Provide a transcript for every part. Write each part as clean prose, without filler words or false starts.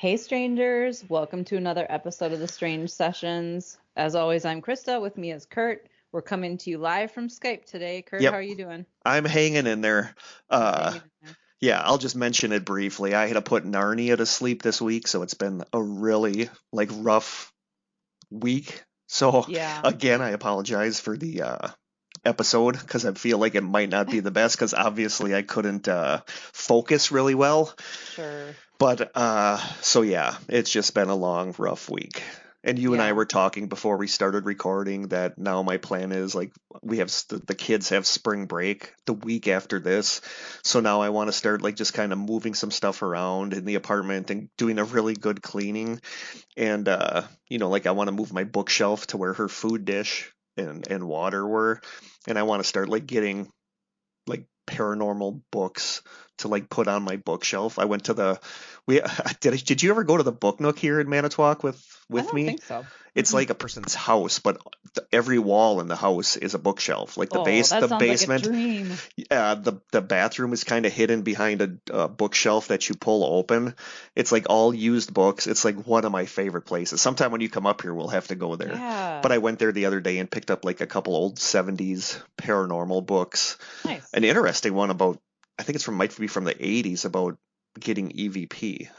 Hey, strangers. Welcome to another episode of the Strange Sessions. As always, I'm Krista. With me is Kurt. We're coming to you live from Skype today. Kurt, how Yep, are you doing? I'm hanging in there. You're Uh, hanging in there. yeah, I'll just mention it briefly. I had to put Narnia to sleep this week, so it's been a really rough week. So Yeah, again, I apologize for the episode because I feel like it might not be the best because obviously I couldn't focus really well. sure. But so yeah, it's just been a long, rough week. And you and I Yeah. were talking before we started recording that now my plan is like we have the kids have spring break the week after this. So now I want to start like just kind of moving some stuff around in the apartment and doing a really good cleaning. And like I want to move my bookshelf to where her food dish and water were. And I want to start like getting like paranormal books to like put on my bookshelf. I went to the we did you ever go to the Book Nook here in Manitowoc I with don't me? think so. It's Mm-mm. like a person's house, but every wall in the house is a bookshelf. Like Oh, that the sounds like a basement, dream. the bathroom is kind of hidden behind a bookshelf that you pull open. It's like all used books. It's like one of my favorite places. Sometime when you come up here, we'll have to go there. But Yeah. I went there the other day and picked up like a couple old 70s paranormal books. Nice. An interesting one about, I think it's from might be from the 80s about getting EVP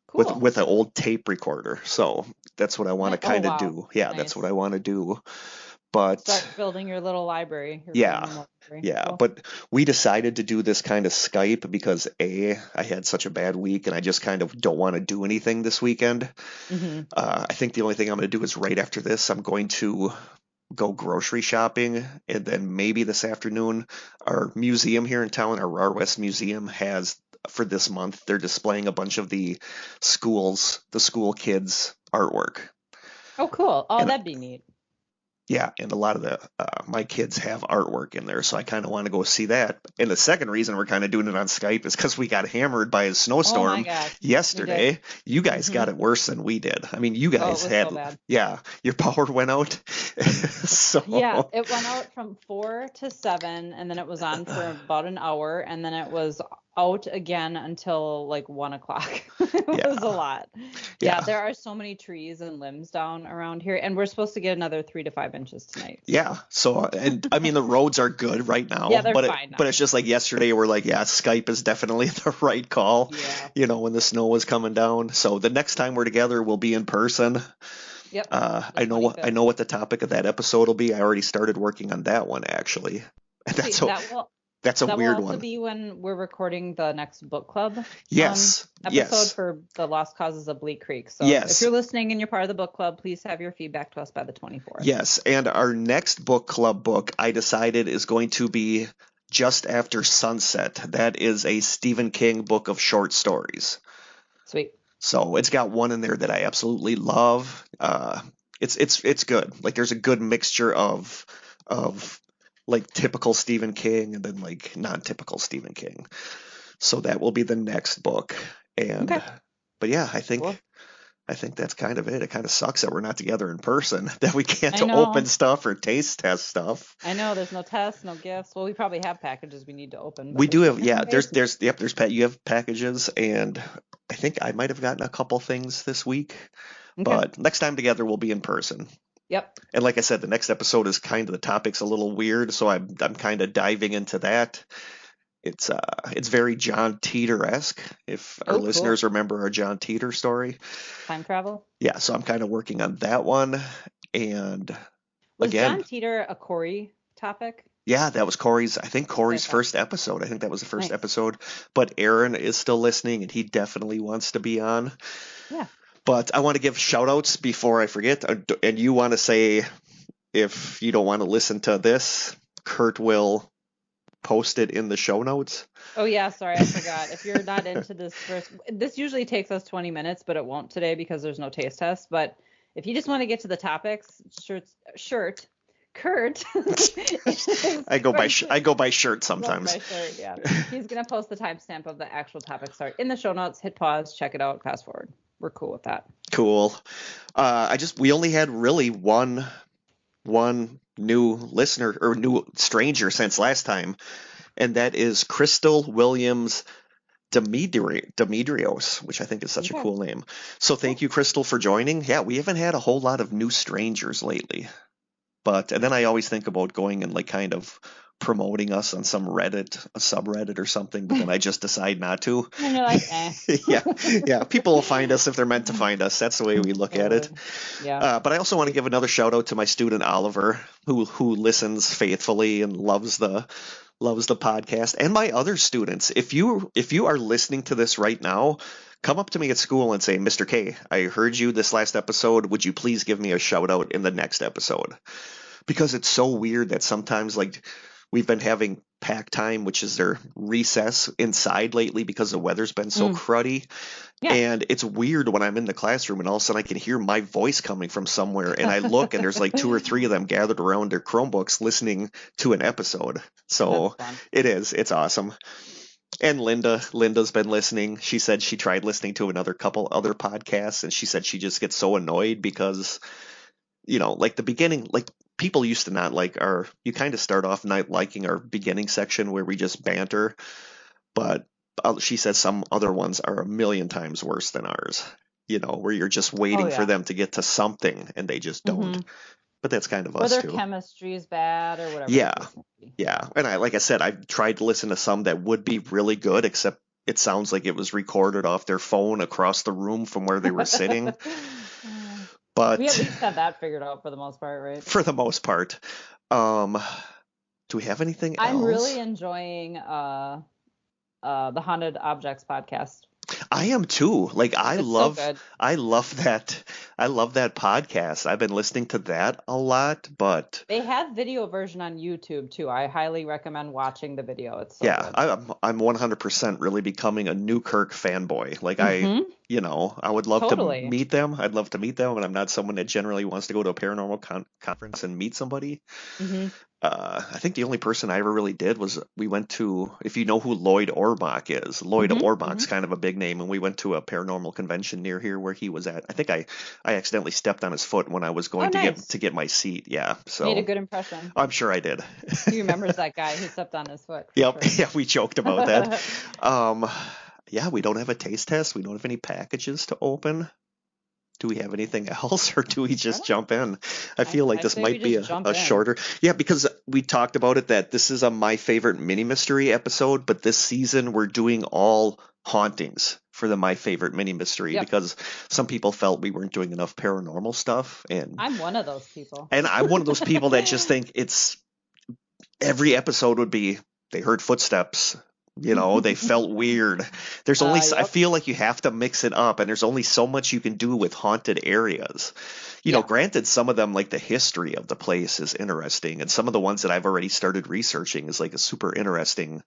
Cool. with an old tape recorder. So that's what I want to Oh, kind of wow. do. Yeah, that's what Nice. I want to do. But Start building your little library, your yeah, paranormal library. yeah. Cool. But we decided to do this kind of Skype because I had such a bad week and I just kind of don't want to do anything this weekend. Mm-hmm. I think the only thing I'm going to do is right after this, I'm going to go grocery shopping, and then maybe this afternoon, our museum here in town, our West Museum has for this month, they're displaying a bunch of the school kids artwork, Oh, cool. Oh, and that'd be neat. yeah, and a lot of the my kids have artwork in there, so I kind of want to go see that. And the second reason we're kind of doing it on Skype is because we got hammered by a Oh my snowstorm gosh. We did. yesterday. You guys Mm-hmm. got it worse than we did. I mean, you Oh, it guys was so had, bad. yeah, your power went out. Yeah, So it went out from 4 to 7, and then it was on for about an hour, and then it was out again until like 1 o'clock. It was a yeah, lot. Yeah, yeah. there are so many trees and limbs down around here, and we're supposed to get another 3 to 5 inches tonight. Yeah. So So, and I mean, the roads are good right yeah, now, they're but fine it's now. just like yesterday, we're like, yeah, Skype is definitely the right call, Yeah. when the snow was coming down. So the next time we're together, we'll be in person. Yep. The I 25th. know what the topic of that episode will be. I already started working on that one actually. And Sweet. that's a That will weird also one. be when we're recording the next book club Yes. episode Yes. for The Lost Causes of Bleak Creek. So if Yes. you're listening and you're part of the book club, please have your feedback to us by the 24th. Yes. And our next book club book, I decided, is going to be Just After Sunset. That is a Stephen King book of short stories. Sweet. So it's got one in there that I absolutely love. It's good. Like there's a good mixture of like typical Stephen King and then like non-typical Stephen King. So that will be the next book. And Okay. but yeah, Cool. I think that's kind of it. It kind of sucks that we're not together in person, that we can't I open know. stuff or taste test stuff. I know there's no tests, no gifts. Well, we probably have packages we need to open, but We there's do have, just yeah, nothing here. you have packages, and I think I might have gotten a couple things this week. Okay. But next time together, we'll be in person. Yep. And like I said, the next episode is kind of the topic's a little weird, so I'm kind of diving into that. It's very John Teeter-esque, if our Oh, cool. listeners remember our John Teeter story. Time travel. Yeah, so I'm kind of working on that one. And Was again, John Teeter a Corey topic? yeah, that was I think That's what I Corey's thought. first episode. I think that was the first Nice. episode. But Aaron is still listening and he definitely wants to be on. Yeah. But I want to give shout outs before I forget. And you want to say, if you don't want to listen to this, Kurt will post it in the show notes. Oh yeah, sorry, I forgot. If you're not into this usually takes us 20 minutes, but it won't today because there's no taste test. But if you just want to get to the topics, Kurt is going to I go by shirt goes sometimes. by shirt, yeah. He's gonna post the timestamp of the actual topic start in the show notes. Hit pause, check it out, fast forward. We're cool with that. Cool. We only had really one new listener or new stranger since last time, and that is Crystal Williams Demetrios, which I think is such a Okay. cool name. So thank you, Crystal, for joining. Yeah, we haven't had a whole lot of new strangers lately. And then I always think about going and like kind of promoting us on some Reddit, a subreddit or something, but then I just decide not to. And you're like, eh. Yeah. People will find us if they're meant to find us. That's the way we look at it. Totally. Yeah. But I also want to give another shout out to my student Oliver, who listens faithfully and loves the podcast, and my other students. If you are listening to this right now, come up to me at school and say, Mr. K, I heard you this last episode. Would you please give me a shout out in the next episode? Because it's so weird that sometimes, like, we've been having pack time, which is their recess inside lately because the weather's been so cruddy. Yeah. And it's weird when I'm in the classroom and all of a sudden I can hear my voice coming from somewhere, and I look and there's like 2 or 3 of them gathered around their Chromebooks listening to an episode. So it's awesome. And Linda's been listening. She said she tried listening to another couple other podcasts, and she said she just gets so annoyed because, like the beginning, like people used to not like you kind of start off not liking our beginning section where we just banter, but she says some other ones are a million times worse than ours, where you're just waiting for them to get to something and they just don't. But that's kind of us too. Or their chemistry is bad or whatever. Yeah. And like I said, I've tried to listen to some that would be really good, except it sounds like it was recorded off their phone across the room from where they were sitting. But we at least had that figured out for the most part, right? For the most part. Do we have anything else? I'm really enjoying the Haunted Objects podcast. I am too. Like I love that podcast. I've been listening to that a lot, but they have video version on YouTube too. I highly recommend watching the video. It's so good. I'm 100% really becoming a Newkirk fanboy. Like I would love to meet them. I'd love to meet them, and I'm not someone that generally wants to go to a paranormal conference and meet somebody. Mm-hmm. I think the only person I ever really did was we went to, if you know who Lloyd Orbach is, Orbach's kind of a big name, and we went to a paranormal convention near here where he was at. I think I accidentally stepped on his foot when I was going to get my seat. Yeah, so made a good impression. I'm sure I did. He remembers that guy who stepped on his foot. Yep, sure. Yeah, we joked about that. Yeah, we don't have a taste test. We don't have any packages to open. Do we have anything else, or do we just jump in? I feel like this might be a shorter. Yeah, because we talked about it that this is a My Favorite Mini Mystery episode, but this season we're doing all hauntings for the My Favorite Mini Mystery because some people felt we weren't doing enough paranormal stuff. And I'm one of those people. And I'm one of those people that just think every episode would be, they heard footsteps. They felt weird. There's only, I feel like you have to mix it up, and there's only so much you can do with haunted areas. Granted, some of them, like the history of the place is interesting, and some of the ones that I've already started researching is like a super interesting.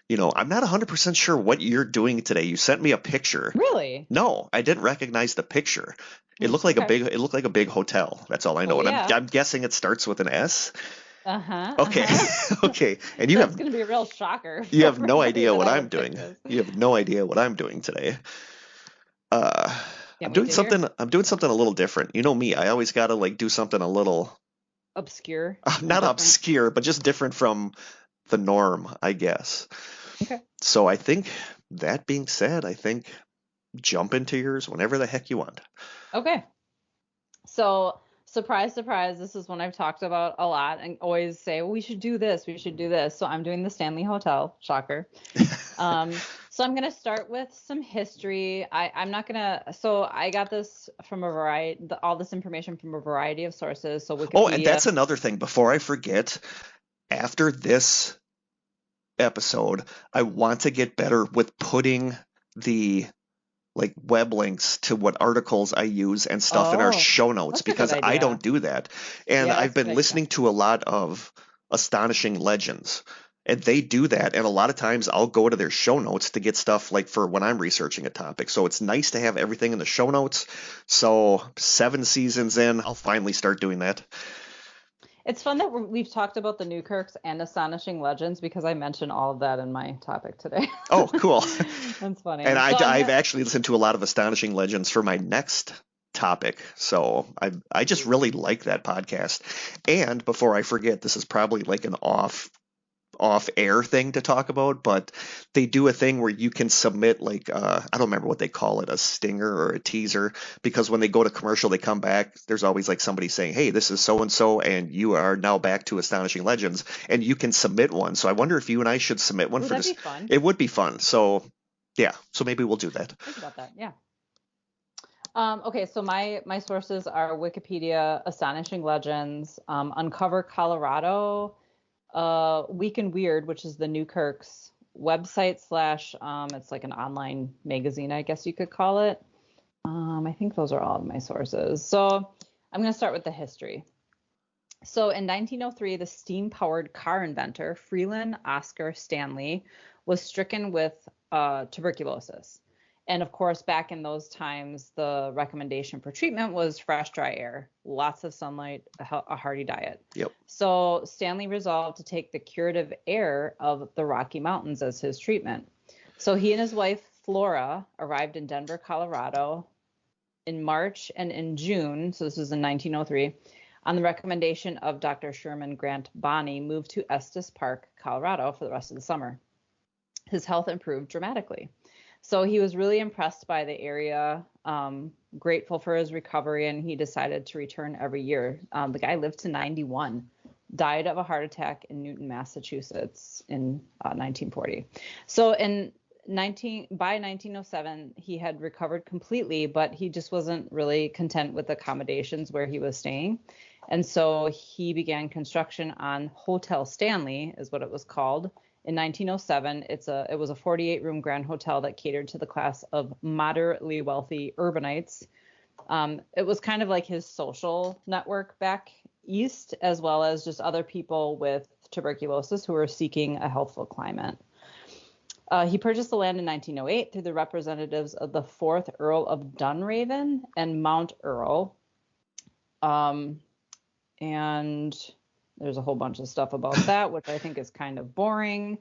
I'm not 100% sure what you're doing today. You sent me a picture. Really? No, I didn't recognize the picture. It looked like a big hotel. That's all I know. And I'm guessing it starts with an S. Okay. Okay. And that's going to be a real shocker. You have no idea what I'm doing. You have no idea what I'm doing today. I'm doing something a little different. You know me. I always got to like do something a little obscure. Not obscure, but just different from the norm, I guess. Okay. So I think that being said, jump into yours whenever the heck you want. Okay. So surprise, surprise, this is one I've talked about a lot and always say, well, we should do this. So I'm doing the Stanley Hotel. Shocker. So I'm going to start with some history. So I got this from all this information from a variety of sources. So Wikipedia. Oh, and that's another thing. Before I forget, after this episode, I want to get better with putting the like web links to what articles I use and stuff in our show notes, because I don't do that. And I've been listening to a lot of Astonishing Legends, and they do that. And a lot of times I'll go to their show notes to get stuff like for when I'm researching a topic. So it's nice to have everything in the show notes. So 7 seasons in, I'll finally start doing that. It's fun that we've talked about the Newkirks and Astonishing Legends, because I mentioned all of that in my topic today. Oh, cool. That's funny. And I've actually listened to a lot of Astonishing Legends for my next topic. So I just really like that podcast. And before I forget, this is probably like an off-air thing to talk about, but they do a thing where you can submit like I don't remember what they call it, a stinger or a teaser, because when they go to commercial, they come back. There's always like somebody saying, "Hey, this is so and so, and you are now back to Astonishing Legends," and you can submit one. So I wonder if you and I should submit one Ooh, for that'd this. be fun. It would be fun. So yeah, so maybe we'll do that. Think about that. Yeah. Okay, so my sources are Wikipedia, Astonishing Legends, Uncover Colorado, Week in Weird, which is the Newkirk's website slash it's like an online magazine, I guess you could call it. I think those are all of my sources. So I'm going to start with the history. So in 1903, the steam-powered car inventor Freeland Oscar Stanley was stricken with tuberculosis. And of course, back in those times, the recommendation for treatment was fresh, dry air, lots of sunlight, a hearty diet. Yep. So Stanley resolved to take the curative air of the Rocky Mountains as his treatment. So he and his wife, Flora, arrived in Denver, Colorado in March and in June, so this was in 1903, on the recommendation of Dr. Sherman Grant Bonney, moved to Estes Park, Colorado for the rest of the summer. His health improved dramatically. So he was really impressed by the area, grateful for his recovery, and he decided to return every year. The guy lived to 91, died of a heart attack in Newton, Massachusetts in 1940. So by 1907, he had recovered completely, but he just wasn't really content with the accommodations where he was staying. And so he began construction on Hotel Stanley, is what it was called. In 1907, it was a 48-room grand hotel that catered to the class of moderately wealthy urbanites. It was kind of like his social network back east, as well as just other people with tuberculosis who were seeking a healthful climate. He purchased the land in 1908 through the representatives of the 4th Earl of Dunraven and Mount Earl. And there's a whole bunch of stuff about that, which I think is kind of boring.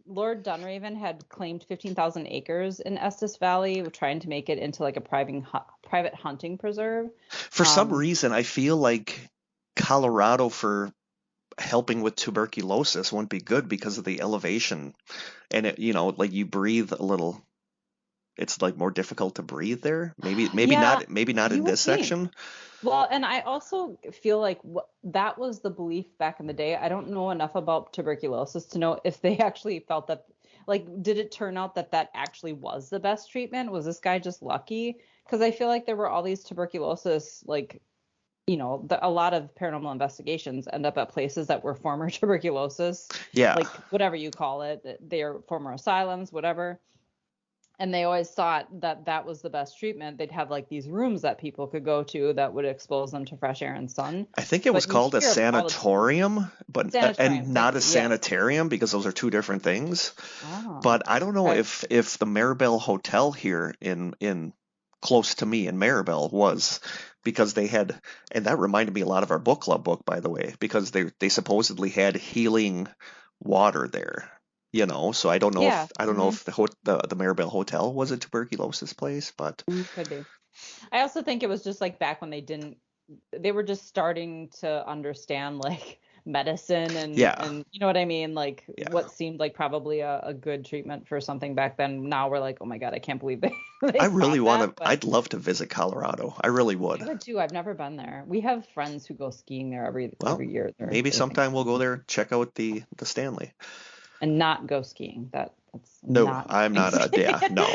Lord Dunraven had claimed 15,000 acres in Estes Valley, trying to make it into like a private hunting preserve. For some reason, I feel like Colorado for helping with tuberculosis wouldn't be good because of the elevation, and it, like you breathe a little. It's like more difficult to breathe there. Maybe Yeah, not in this section. Well, and I also feel like that was the belief back in the day. I don't know enough about tuberculosis to know if they actually felt that, like, did it turn out that actually was the best treatment? Was this guy just lucky? Because I feel like there were all these tuberculosis, like, a lot of paranormal investigations end up at places that were former tuberculosis. Yeah. Like, whatever you call it, they're former asylums, whatever. And they always thought that was the best treatment. They'd have like these rooms that people could go to that would expose them to fresh air and sun. I think it was called a sanatorium, and not a sanitarium, because those are two different things. Oh, but I don't know if the Maribel Hotel here in close to me in Maribel was, because they had, and that reminded me a lot of our book club book, by the way, because they supposedly had healing water there. So I don't know if the Maribel Hotel was a tuberculosis place, but could be. I also think it was just like back when they were just starting to understand like medicine and you know what I mean, like what seemed like probably a good treatment for something back then. Now we're like, oh my God, I can't believe they I really want to. I'd love to visit Colorado. I really would. I would too. I've never been there. We have friends who go skiing there every year. Maybe sometime we'll go there, check out the Stanley. And not go skiing. I'm not no.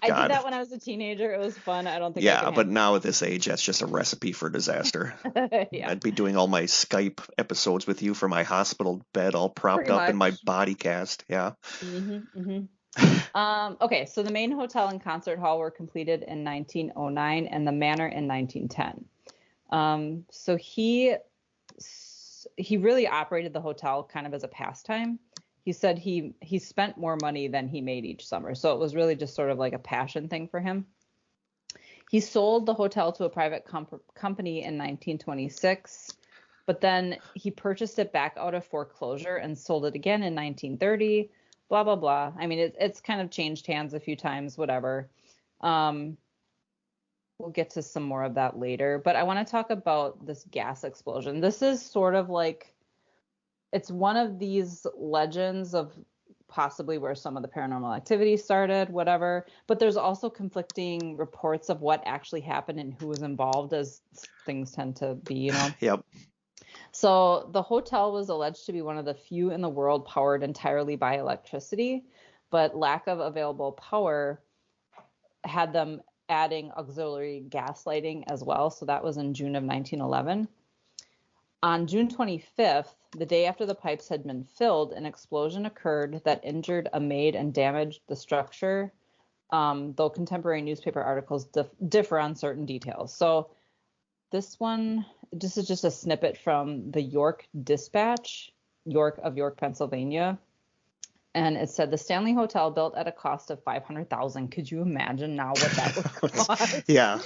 I did that when I was a teenager. It was fun. I don't think. Yeah, but now at this age, that's just a recipe for disaster. Yeah. I'd be doing all my Skype episodes with you from my hospital bed, all propped up in my body cast. Yeah. Okay, so the main hotel and concert hall were completed in 1909, and the manor in 1910. So he really operated the hotel kind of as a pastime. He said he spent more money than he made each summer. So it was really just sort of like a passion thing for him. He sold the hotel to a private company in 1926, but then he purchased it back out of foreclosure and sold it again in 1930, blah, blah, blah. I mean, it's kind of changed hands a few times, whatever. We'll get to some more of that later, but I want to talk about this gas explosion. This is sort of like it's one of these legends of possibly where some of the paranormal activity started, whatever. But there's also conflicting reports of what actually happened and who was involved, as things tend to be, Yep. So the hotel was alleged to be one of the few in the world powered entirely by electricity, but lack of available power had them adding auxiliary gas lighting as well. So that was in June of 1911. On June 25th, the day after the pipes had been filled, an explosion occurred that injured a maid and damaged the structure, though contemporary newspaper articles differ on certain details. So this is just a snippet from the York Dispatch, York, Pennsylvania. And it said the Stanley Hotel, built at a cost of $500,000. Could you imagine now what that would cost? Yeah.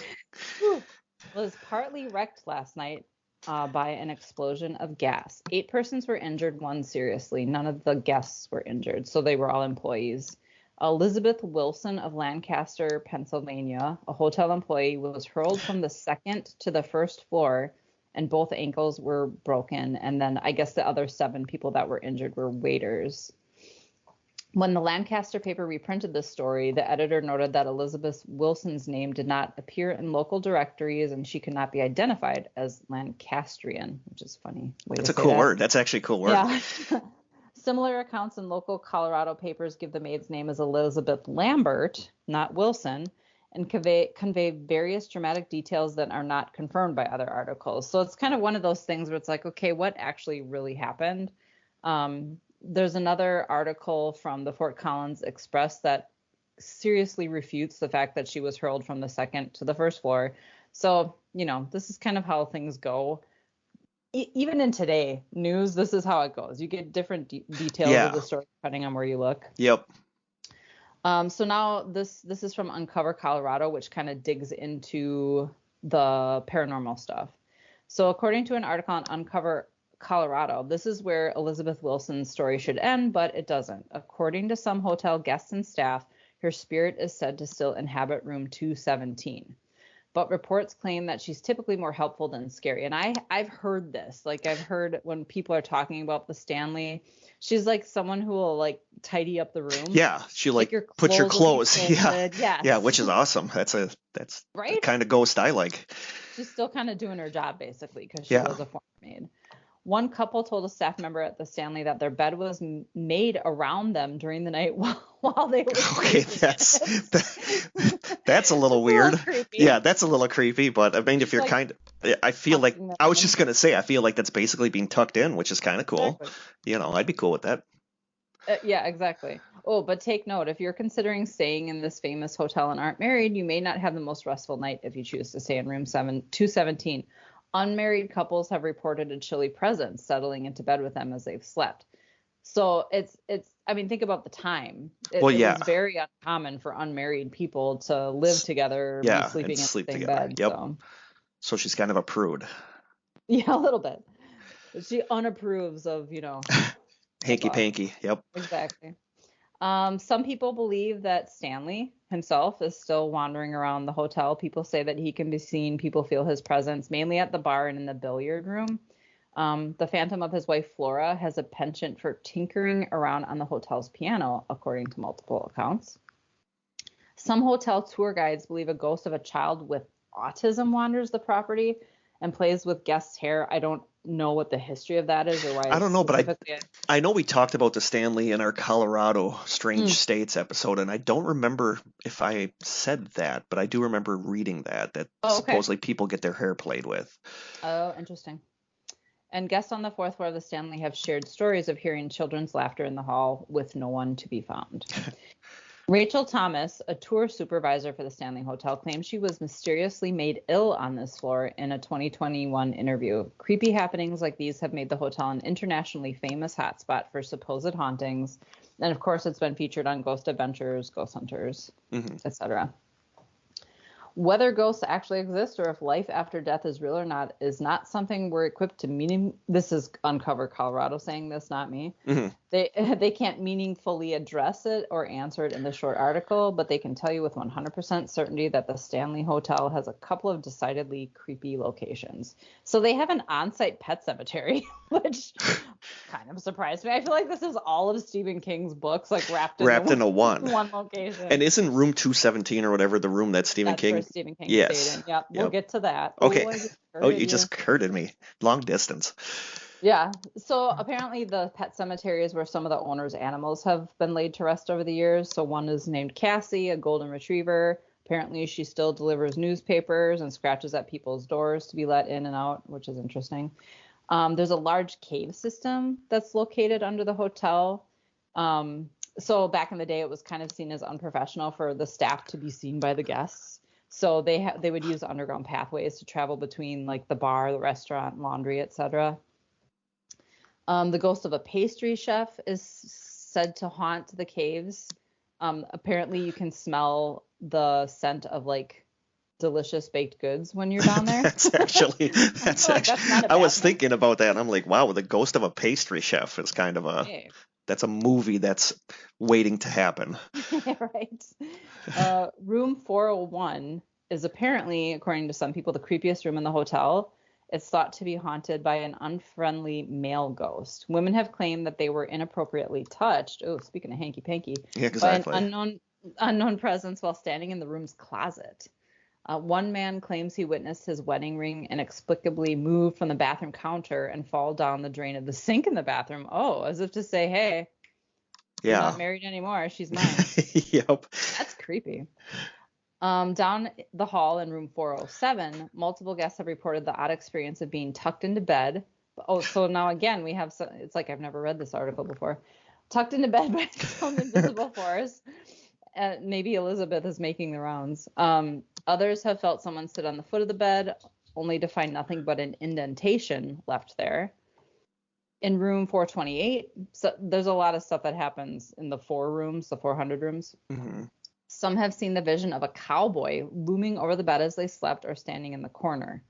Was partly wrecked last night by an explosion of gas. 8 persons were injured, 1 seriously. None of the guests were injured, so they were all employees. Elizabeth Wilson of Lancaster, Pennsylvania, a hotel employee, was hurled from the second to the first floor, and both ankles were broken. And then I guess the other 7 people that were injured were waiters. When the Lancaster paper reprinted this story, the editor noted that Elizabeth Wilson's name did not appear in local directories and she could not be identified as Lancastrian, which is funny. That's a cool word. That's actually a cool word. Yeah. Similar accounts in local Colorado papers give the maid's name as Elizabeth Lambert, not Wilson, and convey various dramatic details that are not confirmed by other articles. So it's kind of one of those things where it's like, okay, what actually really happened? There's another article from the Fort Collins Express that seriously refutes the fact that she was hurled from the second to the first floor. So, this is kind of how things go. Even in today news, this is how it goes. You get different details of the story depending on where you look. Yep. So now this is from Uncover Colorado, which kind of digs into the paranormal stuff. So according to an article on Uncover Colorado, this is where Elizabeth Wilson's story should end, but it doesn't. According to some hotel guests and staff, her spirit is said to still inhabit room 217. But reports claim that she's typically more helpful than scary. And I've heard this. Like, I've heard when people are talking about the Stanley, she's like someone who will like tidy up the room. Yeah, she like your put your clothes. Yeah. Yes. Yeah, which is awesome. That's right? the kind of ghost I like. She's still kind of doing her job basically because she was a former maid. One couple told a staff member at the Stanley that their bed was made around them during the night while they were okay, that's a little weird. Yeah, that's a little creepy. But I mean, if you're I feel like I was just gonna say, I feel like that's basically being tucked in, which is kind of cool. Exactly. I'd be cool with that. Yeah, exactly. Oh, but take note, if you're considering staying in this famous hotel and aren't married, you may not have the most restful night if you choose to stay in room 217. Unmarried couples have reported a chilly presence settling into bed with them as they've slept. So it's I mean, think about the time. It was very uncommon for unmarried people to live together, be sleeping in the same bed. Yep. So she's kind of a prude. Yeah, a little bit. She unapproves of, hanky-panky. Yep. Exactly. Some people believe that Stanley himself is still wandering around the hotel. People say that he can be seen. People feel his presence, mainly at the bar and in the billiard room. The phantom of his wife, Flora, has a penchant for tinkering around on the hotel's piano, according to multiple accounts. Some hotel tour guides believe a ghost of a child with autism wanders the property and plays with guests' hair. I don't know what the history of that is or why. I don't know, but I know we talked about the Stanley in our Colorado Strange States episode, and I don't remember if I said that, but I do remember reading that supposedly people get their hair played with. Oh, interesting. And guests on the 4th floor of the Stanley have shared stories of hearing children's laughter in the hall with no one to be found. Rachel Thomas, a tour supervisor for the Stanley Hotel, claims she was mysteriously made ill on this floor in a 2021 interview. Creepy happenings like these have made the hotel an internationally famous hotspot for supposed hauntings. And of course, it's been featured on Ghost Adventures, Ghost Hunters, etc. Whether ghosts actually exist or if life after death is real or not is not something we're equipped to meaning. This is Uncover Colorado saying this, not me. Mm-hmm. They can't meaningfully address it or answer it in the short article, but they can tell you with 100% certainty that the Stanley Hotel has a couple of decidedly creepy locations. So they have an on-site pet cemetery, which kind of surprised me. I feel like this is all of Stephen King's books, like wrapped into one location. And isn't room 217 or whatever the room that Stephen That's King? where Stephen King Yes. stayed in. Yep, we'll get to that. Okay. Ooh, you just hurted me. Long distance. Yeah. So apparently the pet cemetery is where some of the owner's animals have been laid to rest over the years. So one is named Cassie, a golden retriever. Apparently she still delivers newspapers and scratches at people's doors to be let in and out, which is interesting. There's a large cave system that's located under the hotel. So back in the day, it was kind of seen as unprofessional for the staff to be seen by the guests. So they would use underground pathways to travel between like the bar, the restaurant, laundry, etc. The ghost of a pastry chef is said to haunt the caves. Apparently, you can smell the scent of like delicious baked goods when you're down there. That's actually. I was thinking about that. And I'm like, wow, the ghost of a pastry chef is kind of a. Hey. That's a movie that's waiting to happen. Right. Room 401 is apparently, according to some people, the creepiest room in the hotel. It's thought to be haunted by an unfriendly male ghost. Women have claimed that they were inappropriately touched. Oh, speaking of hanky-panky. Yeah, exactly. By an unknown presence while standing in the room's closet. One man claims he witnessed his wedding ring inexplicably move from the bathroom counter and fall down the drain of the sink in the bathroom. Oh, as if to say, hey, you're not married anymore. She's mine. Yep. That's creepy. Down the hall in room 407, multiple guests have reported the odd experience of being tucked into bed. Oh, so now again, we have it's like I've never read this article before. Tucked into bed by some invisible force. Maybe Elizabeth is making the rounds. Others have felt someone sit on the foot of the bed, only to find nothing but an indentation left there. In room 428, so there's a lot of stuff that happens in the 400 rooms. Mm-hmm. Some have seen the vision of a cowboy looming over the bed as they slept or standing in the corner.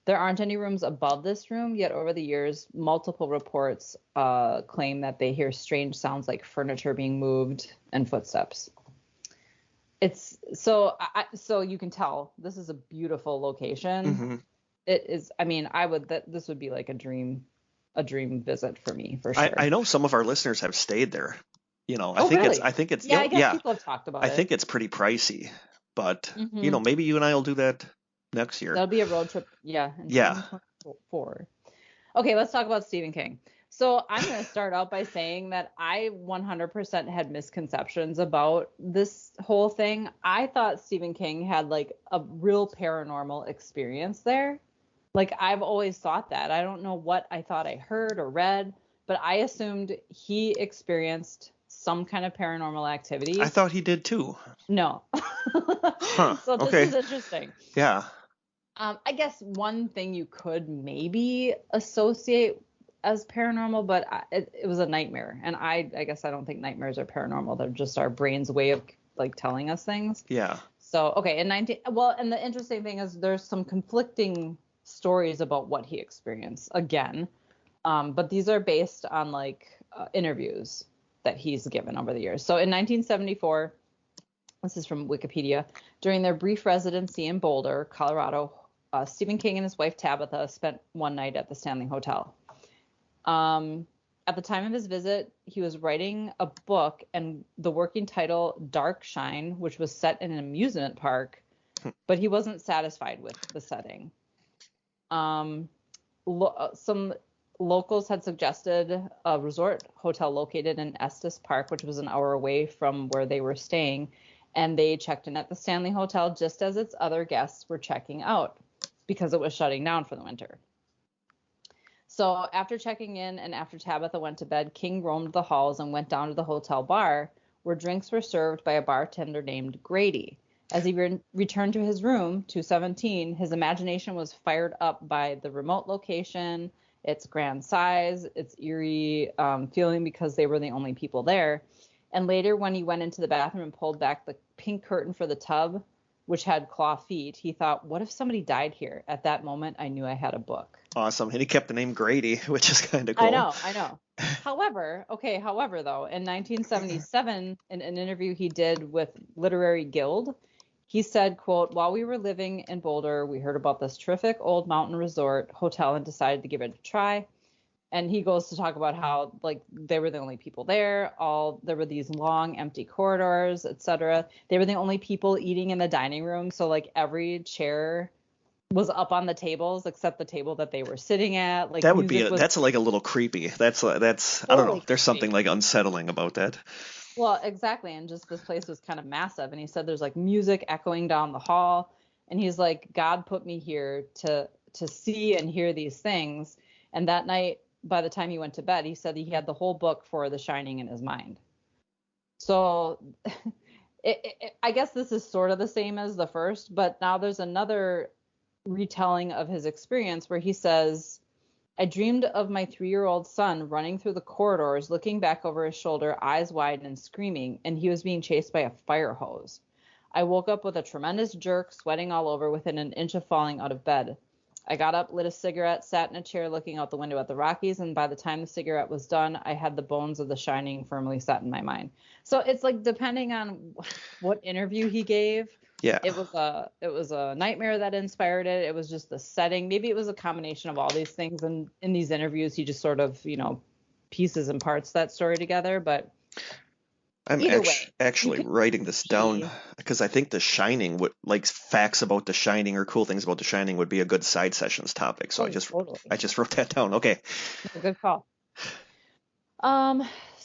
There aren't any rooms above this room, yet over the years, multiple reports claim that they hear strange sounds like furniture being moved and footsteps. It's so you can tell this is a beautiful location. Mm-hmm. It is. I mean, this would be like a dream visit for me for sure. I know some of our listeners have stayed there. I think it's I guess people have talked about it. I think it's pretty pricey, but maybe you and I will do that next year. That'll be a road trip. Yeah. In 2024. Okay, let's talk about Stephen King. So I'm going to start out by saying that I 100% had misconceptions about this whole thing. I thought Stephen King had like a real paranormal experience there. Like I've always thought that. I don't know what I thought I heard or read, but I assumed he experienced some kind of paranormal activity. I thought he did too. No. So this is interesting. Yeah. I guess one thing you could maybe associate as paranormal, but it was a nightmare. And I guess I don't think nightmares are paranormal. They're just our brain's way of like telling us things. Yeah. So, okay. And the interesting thing is there's some conflicting stories about what he experienced again. But these are based on like interviews that he's given over the years. So in 1974, this is from Wikipedia, during their brief residency in Boulder, Colorado, Stephen King and his wife Tabitha spent one night at the Stanley Hotel. At the time of his visit, he was writing a book, and the working title Dark Shine, which was set in an amusement park, but he wasn't satisfied with the setting. Some locals had suggested a resort hotel located in Estes Park, which was an hour away from where they were staying, and they checked in at the Stanley Hotel just as its other guests were checking out because it was shutting down for the winter. So after checking in and after Tabitha went to bed, King roamed the halls and went down to the hotel bar where drinks were served by a bartender named Grady. As he returned to his room, 217, his imagination was fired up by the remote location, its grand size, its eerie feeling because they were the only people there. And later when he went into the bathroom and pulled back the pink curtain for the tub, which had claw feet. He thought, what if somebody died here? At that moment, I knew I had a book. Awesome. And he kept the name Grady, which is kind of I cool. know. However, though, in 1977, in an interview he did with Literary Guild, he said, quote, while we were living in Boulder, we heard about this terrific old mountain resort hotel and decided to give it a try. And he goes to talk about how, like, they were the only people there. There were these long, empty corridors, etc. They were the only people eating in the dining room. So, like, every chair was up on the tables except the table that they were sitting at. Like, That's like a little creepy. That's I don't know. totally There's something creepy. like unsettling about that. Well, exactly. And just this place was kind of massive. And he said there's like music echoing down the hall. And he's like, God put me here to see and hear these things. And that night, by the time he went to bed, he said he had the whole book for The Shining in his mind. So I guess this is sort of the same as the first, but now there's another retelling of his experience where he says, I dreamed of my 3-year-old son running through the corridors, looking back over his shoulder, eyes wide and screaming, and he was being chased by a fire hose. I woke up with a tremendous jerk, sweating all over, within an inch of falling out of bed. I got up, lit a cigarette, sat in a chair looking out the window at the Rockies, and by the time the cigarette was done, I had the bones of The Shining firmly set in my mind. So it's like, depending on what interview he gave, yeah, it was a nightmare that inspired it. It was just the setting. Maybe it was a combination of all these things. And in these interviews, he just sort of, pieces and parts that story together. But I'm actually writing this down because I think The Shining would, like, facts about The Shining or cool things about The Shining would be a good side sessions topic. So I just wrote that down. Okay. Good call.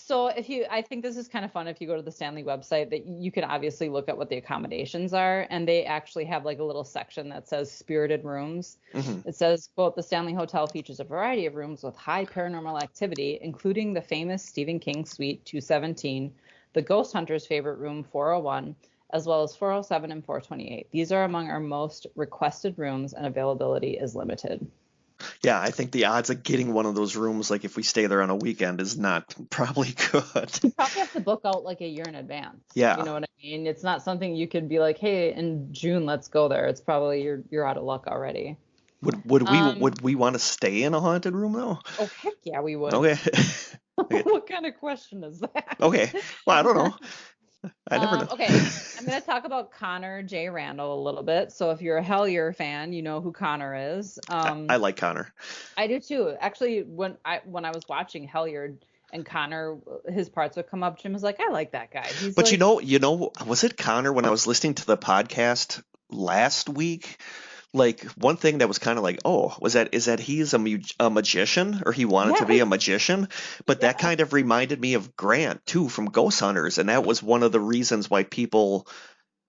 So I think this is kind of fun if you go to the Stanley website, that you can obviously look at what the accommodations are, and they actually have like a little section that says spirited rooms. Mm-hmm. It says, quote, the Stanley Hotel features a variety of rooms with high paranormal activity, including the famous Stephen King suite 217, the ghost hunter's favorite room 401, as well as 407 and 428. These are among our most requested rooms, and availability is limited. Yeah, I think the odds of getting one of those rooms, like if we stay there on a weekend, is not probably good. You probably have to book out like a year in advance. Yeah. You know what I mean? It's not something you could be like, hey, in June, let's go there. It's probably you're out of luck already. Would we want to stay in a haunted room though? Oh, heck yeah, we would. Okay. What kind of question is that? Okay. Well, I don't know. I never know. Okay, I'm going to talk about Connor J. Randall a little bit. So if you're a Hellier fan, you know who Connor is. I like Connor. I do too. Actually, when I was watching Hellier and Connor, his parts would come up, Jim was like, I like that guy. But like, was it Connor when I was listening to the podcast last week? Like, one thing that was kind of like, is that he's a magician, or he wanted to be a magician? But that kind of reminded me of Grant, too, from Ghost Hunters. And that was one of the reasons why people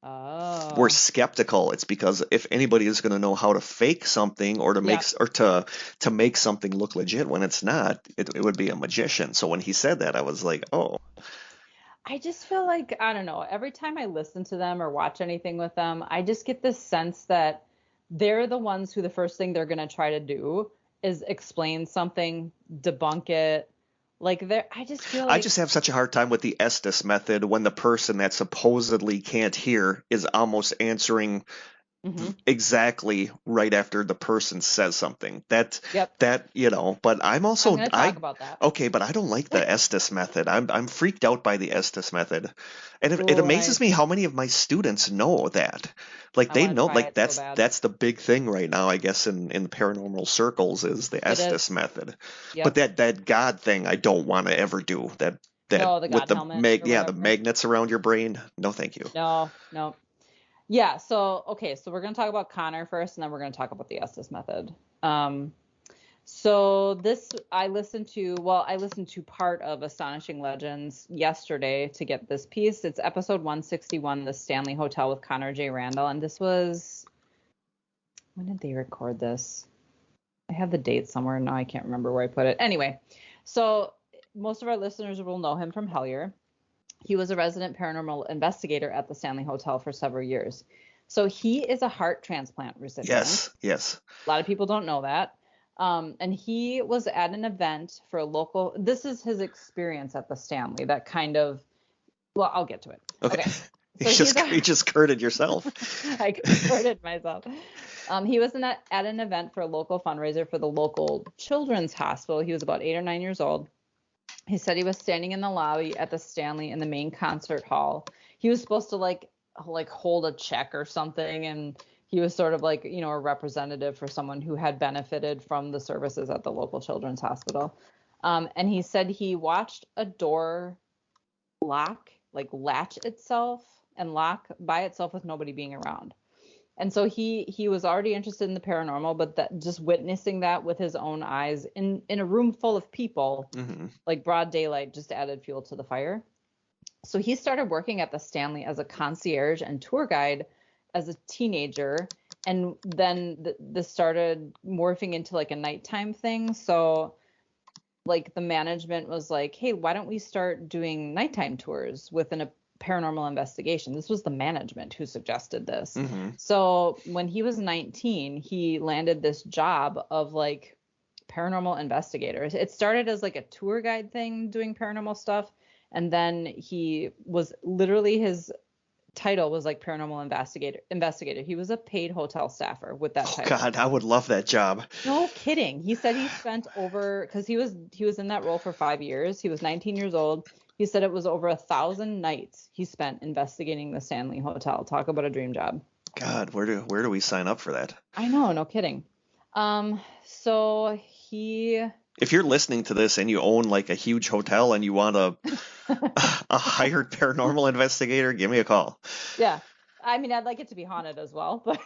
were skeptical. It's because if anybody is going to know how to fake something or to make something look legit when it's not, it would be a magician. So when he said that, I was like, oh. I just feel like, I don't know, every time I listen to them or watch anything with them, I just get this sense that they're the ones who the first thing they're going to try to do is explain something, debunk it. Like, I just feel like I just have such a hard time with the Estes method when the person that supposedly can't hear is almost answering exactly right after the person says something. But I'm also I'm gonna talk about that. Okay, but I don't like the Estes method. I'm freaked out by the Estes method. And it amazes me how many of my students know that. Like, they know, like, that's the big thing right now, I guess, in the paranormal circles, is the Estes method. Yep. But that God thing I don't want to ever do. The God with the magnets around your brain. No, thank you. No. Yeah, so we're going to talk about Connor first, and then we're going to talk about the Estes method. So this, I listened to part of Astonishing Legends yesterday to get this piece. It's episode 161, The Stanley Hotel with Connor J. Randall, and this was, when did they record this? I have the date somewhere. Now I can't remember where I put it. Anyway, so most of our listeners will know him from Hellier. He was a resident paranormal investigator at the Stanley Hotel for several years. So he is a heart transplant recipient. Yes. A lot of people don't know that. And he was at an event for a local, this is his experience at the Stanley, that kind of, well, I'll get to it. Okay. So You just curded yourself. I converted myself. He was at an event for a local fundraiser for the local children's hospital. He was about 8 or 9 years old. He said he was standing in the lobby at the Stanley in the main concert hall. He was supposed to like hold a check or something, and he was sort of like, a representative for someone who had benefited from the services at the local children's hospital. And he said he watched a door latch itself and lock by itself with nobody being around. And so he was already interested in the paranormal, but that just witnessing that with his own eyes in a room full of people, like broad daylight, just added fuel to the fire. So he started working at the Stanley as a concierge and tour guide as a teenager. And then this started morphing into like a nighttime thing. So like the management was like, hey, why don't we start doing nighttime tours within a paranormal investigation? This was the management who suggested this. So when he was 19, he landed this job of like paranormal investigators. It started as like a tour guide thing doing paranormal stuff. And then he was literally, his title was like paranormal investigator. He was a paid hotel staffer with that title. God, I would love that job. No kidding. He said he spent because he was in that role for 5 years. He was 19 years old. He said it was over 1,000 nights he spent investigating the Stanley Hotel. Talk about a dream job. God, where do we sign up for that? I know, no kidding. So he. If you're listening to this and you own like a huge hotel and you want a hired paranormal investigator, give me a call. Yeah. I mean, I'd like it to be haunted as well, but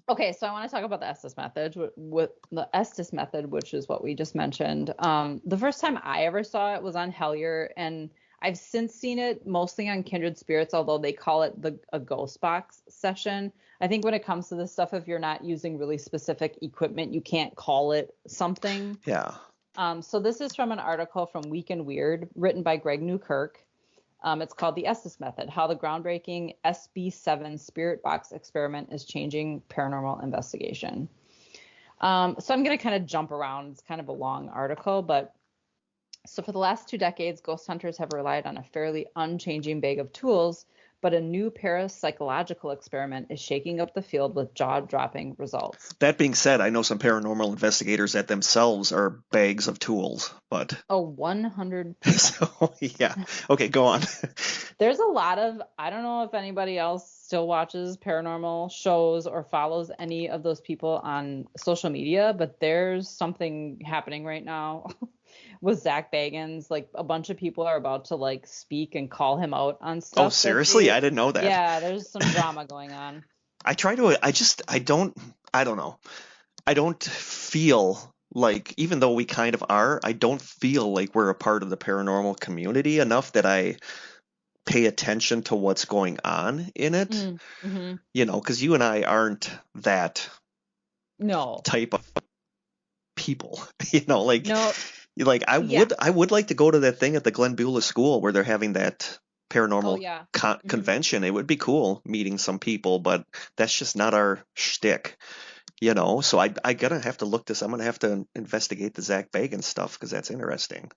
okay, so I want to talk about the Estes method, which is what we just mentioned. The first time I ever saw it was on Hellier, and I've since seen it mostly on Kindred Spirits, although they call it a ghost box session. I think when it comes to this stuff, if you're not using really specific equipment, you can't call it something. Yeah. So this is from an article from Week and Weird, written by Greg Newkirk. It's called The Estes Method, How the Groundbreaking SB7 Spirit Box Experiment is Changing Paranormal Investigation. So I'm going to kind of jump around. It's kind of a long article, but so for the last 2 decades, ghost hunters have relied on a fairly unchanging bag of tools, but a new parapsychological experiment is shaking up the field with jaw-dropping results. That being said, I know some paranormal investigators that themselves are bags of tools, but... Oh, 100%. So, yeah. Okay, go on. There's a lot of, I don't know if anybody else still watches paranormal shows or follows any of those people on social media, but there's something happening right now with Zach Bagans. Like a bunch of people are about to like speak and call him out on stuff. Oh, seriously? I didn't know that. Yeah, there's some drama going on. I don't know. I don't feel like, even though we kind of are, I don't feel like we're a part of the paranormal community enough that I pay attention to what's going on in it. Mm-hmm. You know, because you and I aren't that type of people. You know, like... No. Like I would like to go to that thing at the Glenn Beulah School where they're having that paranormal convention. It would be cool meeting some people, but that's just not our shtick, you know. So I gotta have to look this. I'm gonna have to investigate the Zach Bagans stuff because that's interesting.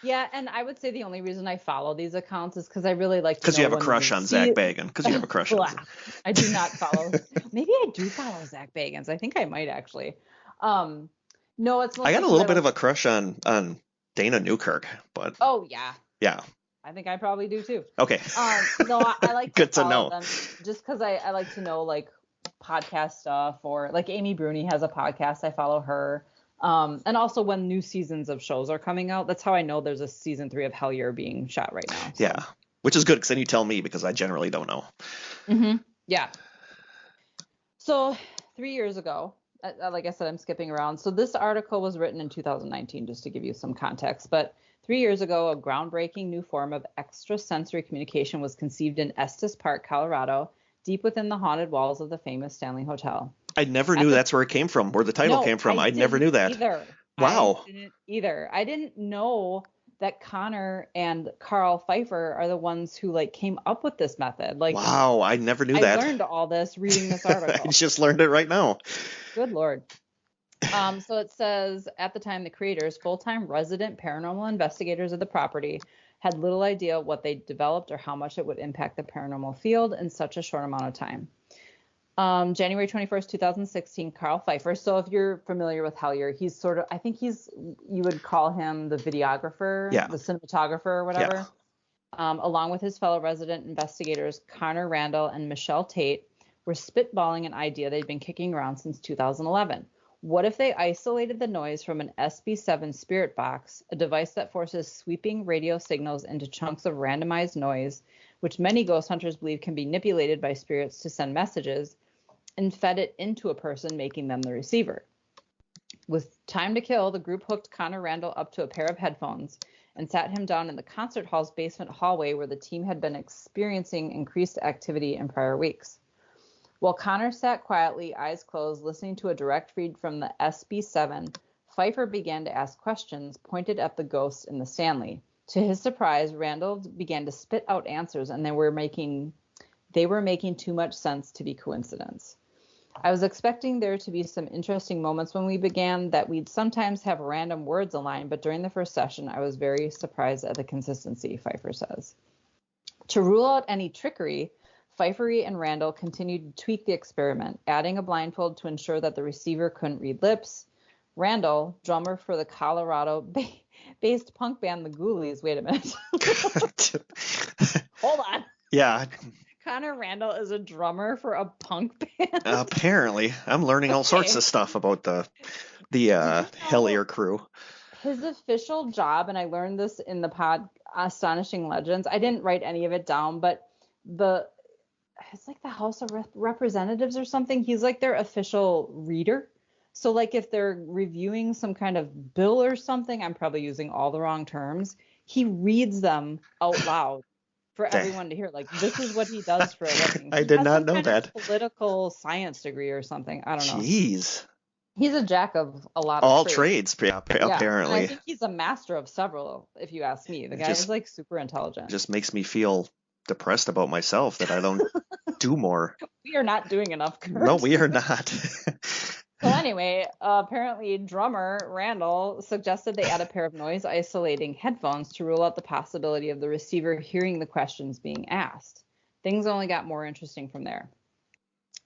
Yeah, and I would say the only reason I follow these accounts is because I really like to know. Because you have a crush on Zach Bagans. Because you have a crush on Zach. I do not follow. Maybe I do follow Zach Bagans. I think I might actually. No, it's. I got a little bit of a crush on Dana Newkirk, but. Oh yeah. Yeah. I think I probably do too. Okay. No, I like good to know them just because I like to know like podcast stuff, or like Amy Bruni has a podcast. I follow her. And also when new seasons of shows are coming out, that's how I know there's a season 3 of Hellier being shot right now. So. Yeah, which is good because then you tell me because I generally don't know. Mm-hmm. Yeah. So 3 years ago. Like I said, I'm skipping around. So this article was written in 2019, just to give you some context. But 3 years ago, a groundbreaking new form of extrasensory communication was conceived in Estes Park, Colorado, deep within the haunted walls of the famous Stanley Hotel. I never knew that's where it came from, where the title came from. I never knew that. Either. Wow. I didn't either. I didn't know that Connor and Carl Pfeiffer are the ones who like came up with this method. Like, wow, I never knew that. I learned all this reading this article. I just learned it right now. Good Lord. So it says, at the time, the creators, full-time resident paranormal investigators of the property, had little idea what they developed or how much it would impact the paranormal field in such a short amount of time. January 21st, 2016, Carl Pfeiffer. So if you're familiar with Hellier, he's sort of, I think you would call him the videographer, the cinematographer or whatever. Along with his fellow resident investigators, Connor Randall and Michelle Tate, were spitballing an idea they'd been kicking around since 2011. What if they isolated the noise from an SB7 spirit box, a device that forces sweeping radio signals into chunks of randomized noise, which many ghost hunters believe can be manipulated by spirits to send messages, and fed it into a person, making them the receiver? With time to kill, the group hooked Connor Randall up to a pair of headphones and sat him down in the concert hall's basement hallway where the team had been experiencing increased activity in prior weeks. While Connor sat quietly, eyes closed, listening to a direct feed from the SB7, Pfeiffer began to ask questions pointed at the ghosts in the Stanley. To his surprise, Randall began to spit out answers, and they were making too much sense to be coincidence. I was expecting there to be some interesting moments when we began, that we'd sometimes have random words align, but during the first session, I was very surprised at the consistency, Pfeiffer says. To rule out any trickery, Pfeiffer and Randall continued to tweak the experiment, adding a blindfold to ensure that the receiver couldn't read lips. Randall, drummer for the Colorado-based punk band The Ghoulies. Wait a minute. Hold on. Yeah. Connor Randall is a drummer for a punk band. Apparently. I'm learning all sorts of stuff about the Hellier crew. His official job, and I learned this in the pod Astonishing Legends. I didn't write any of it down, but it's like the House of Representatives or something. He's like their official reader. So like if they're reviewing some kind of bill or something, I'm probably using all the wrong terms, he reads them out loud for everyone to hear. Like, this is what he does for a living. I did not know that. Political science degree or something. I don't know. Jeez. He's a jack of a lot of all trades, apparently. And I think he's a master of several, if you ask me. The guy is like super intelligent. Just makes me feel depressed about myself that I don't do more. We are not doing enough, Kurt. No, we are not. So anyway, apparently drummer Randall suggested they add a pair of noise isolating headphones to rule out the possibility of the receiver hearing the questions being asked. Things only got more interesting from there.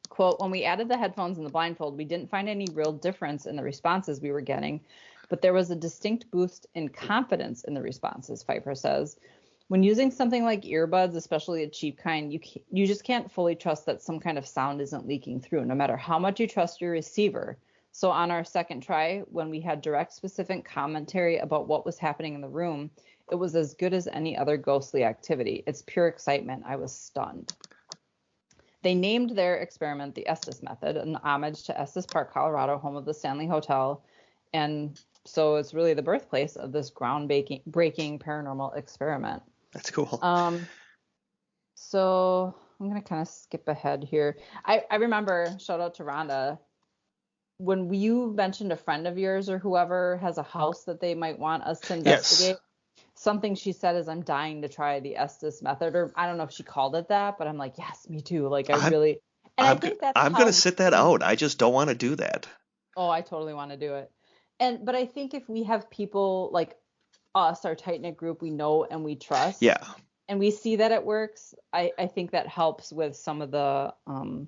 Quote, when we added the headphones and the blindfold, we didn't find any real difference in the responses we were getting, but there was a distinct boost in confidence in the responses, Pfeiffer says. When using something like earbuds, especially a cheap kind, you just can't fully trust that some kind of sound isn't leaking through, no matter how much you trust your receiver. So on our second try, when we had direct specific commentary about what was happening in the room, it was as good as any other ghostly activity. It's pure excitement. I was stunned. They named their experiment the Estes method, an homage to Estes Park, Colorado, home of the Stanley Hotel. And so it's really the birthplace of this groundbreaking paranormal experiment. That's cool. So I'm going to kind of skip ahead here. I remember, shout out to Rhonda, when you mentioned a friend of yours or whoever has a house that they might want us to investigate. Yes. Something she said is, I'm dying to try the Estes method, or I don't know if she called it that, but I'm like, yes, me too. Like I think that's I'm going to sit that out. I just don't want to do that. Oh, I totally want to do it. But I think if we have people like us, our tight-knit group, we know and we trust. Yeah. And we see that it works. I think that helps with some of the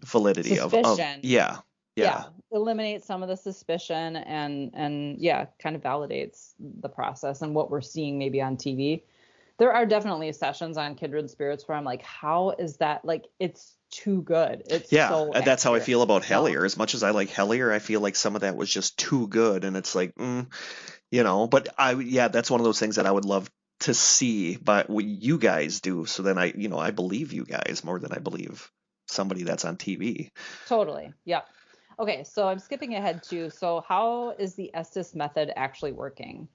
validity suspicion. of yeah. Eliminate some of the suspicion and kind of validates the process and what we're seeing maybe on TV. There are definitely sessions on Kindred Spirits where I'm like, how is that? Like, it's too good. It's so and that's how I feel about Hellier. As much as I like Hellier, I feel like some of that was just too good, and it's like, but that's one of those things that I would love to see, but what you guys do. So then I believe you guys more than I believe somebody that's on TV. Totally. Yeah. Okay. So I'm skipping ahead too. So how is the Estes method actually working?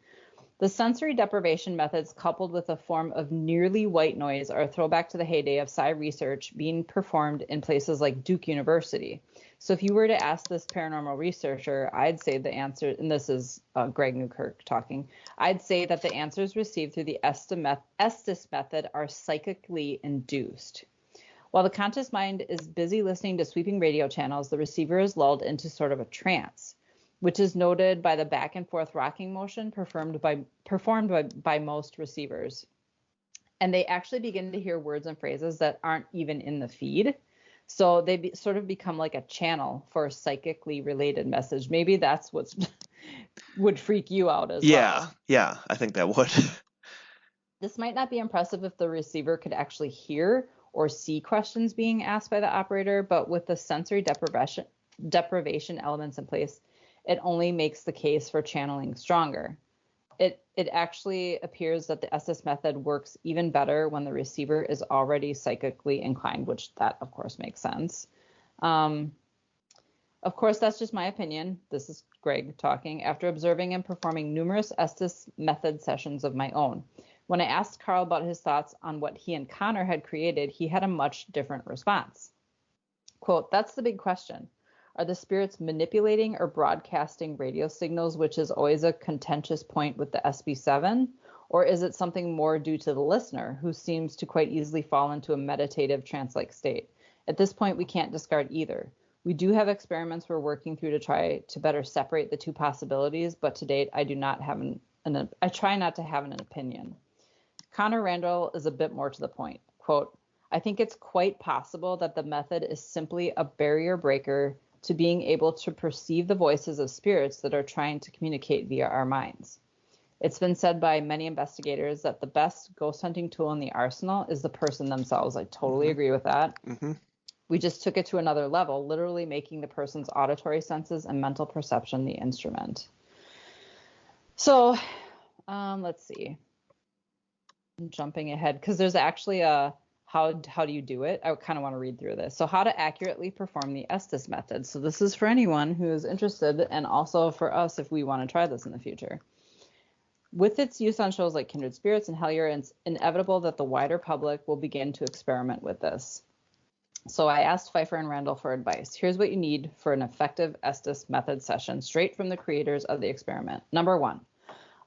The sensory deprivation methods, coupled with a form of nearly white noise, are a throwback to the heyday of psi research being performed in places like Duke University. So if you were to ask this paranormal researcher, I'd say the answer, and this is Greg Newkirk talking, I'd say that the answers received through the Estes method are psychically induced. While the conscious mind is busy listening to sweeping radio channels, the receiver is lulled into sort of a trance, which is noted by the back and forth rocking motion performed by most receivers. and they actually begin to hear words and phrases that aren't even in the feed. So they sort of become like a channel for a psychically related message. Maybe that's what's would freak you out as well. Yeah, I think that would. This might not be impressive if the receiver could actually hear or see questions being asked by the operator, but with the sensory deprivation elements in place, it only makes the case for channeling stronger. It actually appears that the SS method works even better when the receiver is already psychically inclined, which that of course makes sense. Of course, that's just my opinion. This is Greg talking after observing and performing numerous Estes method sessions of my own. When I asked Carl about his thoughts on what he and Connor had created, he had a much different response. Quote, "That's the big question. Are the spirits manipulating or broadcasting radio signals, which is always a contentious point with the SB7? Or is it something more due to the listener, who seems to quite easily fall into a meditative trance-like state? At this point, we can't discard either. We do have experiments we're working through to try to better separate the two possibilities, but to date, I try not to have an opinion." Connor Randall is a bit more to the point. Quote, "I think it's quite possible that the method is simply a barrier breaker to being able to perceive the voices of spirits that are trying to communicate via our minds. It's been said by many investigators that the best ghost hunting tool in the arsenal is the person themselves." I totally agree with that. We just took it to another level, literally making the person's auditory senses and mental perception the instrument. So let's see. I'm jumping ahead because there's actually a how do you do it? I kind of want to read through this. So how to accurately perform the Estes method. So this is for anyone who is interested, and also for us if we want to try this in the future. With its use on shows like Kindred Spirits and Hellier, it's inevitable that the wider public will begin to experiment with this. So I asked Pfeiffer and Randall for advice. Here's what you need for an effective Estes method session, straight from the creators of the experiment. Number 1,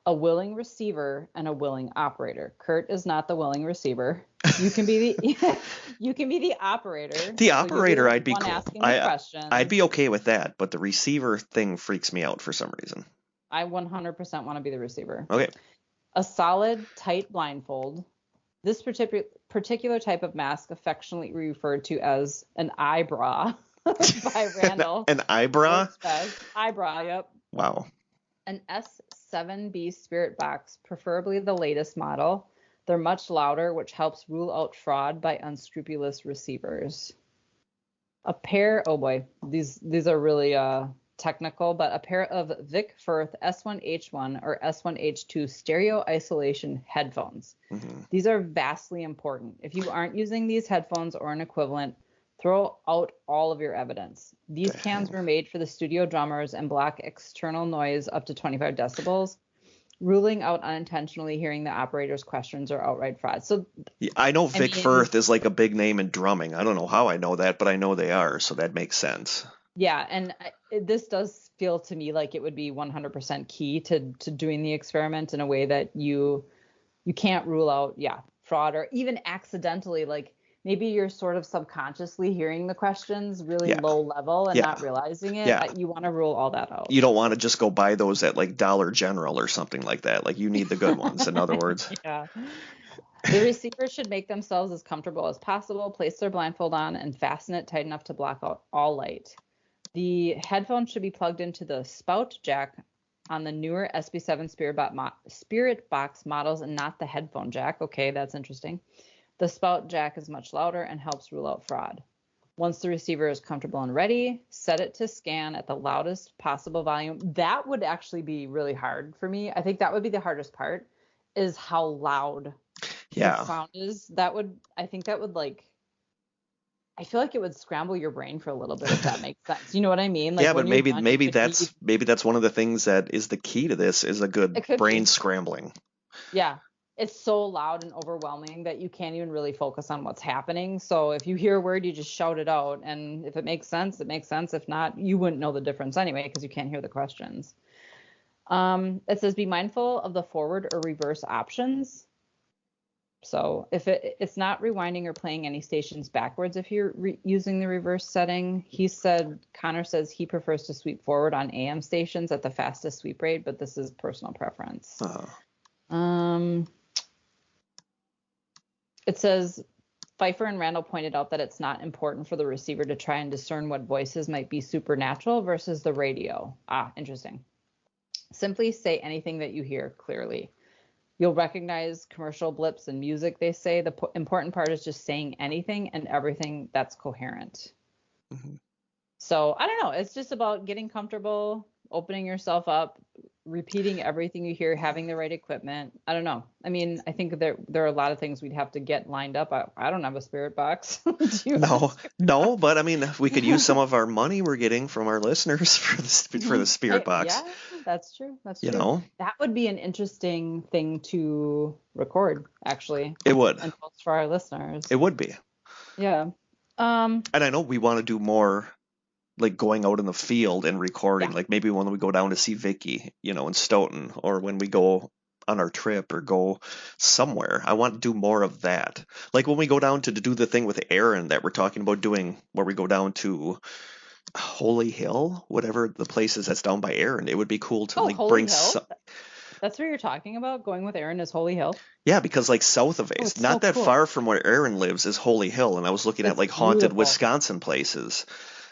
a willing receiver and a willing operator. Kurt is not the willing receiver. You can be the operator. The operator, I'd be cool. I'd be okay with that, but the receiver thing freaks me out for some reason. I 100% want to be the receiver. Okay. A solid, tight blindfold. This particular type of mask, affectionately referred to as an eyebrow by Randall. An eyebrow? Eyebrow, yep. Wow. An S7B spirit box, preferably the latest model. They're much louder, which helps rule out fraud by unscrupulous receivers. A pair, oh boy, these are really technical, but a pair of Vic Firth S1H1 or S1H2 stereo isolation headphones. These are vastly important. If you aren't using these headphones or an equivalent, throw out all of your evidence. These cans were made for the studio drummers and block external noise up to 25 decibels, ruling out unintentionally hearing the operator's questions or outright fraud. So yeah, I know Vic Firth is like a big name in drumming. I don't know how I know that, but I know they are, so that makes sense. Yeah, and this does feel to me like it would be 100% key to doing the experiment in a way that you can't rule out, fraud, or even accidentally, like maybe you're sort of subconsciously hearing the questions really low level and not realizing it. Yeah. You want to rule all that out. You don't want to just go buy those at like Dollar General or something like that. Like you need the good ones, in other words. Yeah. The receiver should make themselves as comfortable as possible, place their blindfold on, and fasten it tight enough to block out all light. The headphones should be plugged into the spout jack on the newer SB7 Spirit Box models and not the headphone jack. Okay, that's interesting. The spout jack is much louder and helps rule out fraud. Once the receiver is comfortable and ready, set it to scan at the loudest possible volume. That would actually be really hard for me. I think that would be the hardest part, is how loud the sound is. I feel like it would scramble your brain for a little bit, if that makes sense. You know what I mean? Like, yeah, but maybe that's one of the things that is the key to this, is a good brain scrambling. Yeah. It's so loud and overwhelming that you can't even really focus on what's happening. So if you hear a word, you just shout it out. And if it makes sense, it makes sense. If not, you wouldn't know the difference anyway, because you can't hear the questions. It says, be mindful of the forward or reverse options. So if it's not rewinding or playing any stations backwards if you're using the reverse setting. Connor says he prefers to sweep forward on AM stations at the fastest sweep rate, but this is personal preference. It says Pfeiffer and Randall pointed out that it's not important for the receiver to try and discern what voices might be supernatural versus the radio. Ah, interesting. Simply say anything that you hear clearly. You'll recognize commercial blips and music, they say. The important part is just saying anything and everything that's coherent. Mm-hmm. So I don't know. It's just about getting comfortable, opening yourself up, repeating everything you hear, having the right equipment. I don't know. I mean, I think there are a lot of things we'd have to get lined up. I don't have a spirit box. Do you have a No, spirit no, box? but I mean, we could use some of our money we're getting from our listeners for the spirit box. Yeah, that's true. That's You true. know, That would be an interesting thing to record, actually, it would. and post for our listeners. It would be. Yeah. And I know we want to do more, like going out in the field and recording. Yeah. Like maybe when we go down to see Vicky, in Stoughton, or when we go on our trip or go somewhere. I want to do more of that. Like when we go down to do the thing with Aaron that we're talking about doing, where we go down to Holy Hill, whatever the place is that's down by Aaron. It would be cool to like Holy bring Hill? That's what you're talking about? Going with Aaron is Holy Hill? Yeah, because like south of it, Oh, it's not so that cool. far from where Aaron lives, is Holy Hill, and I was looking at It's like haunted beautiful. Wisconsin places.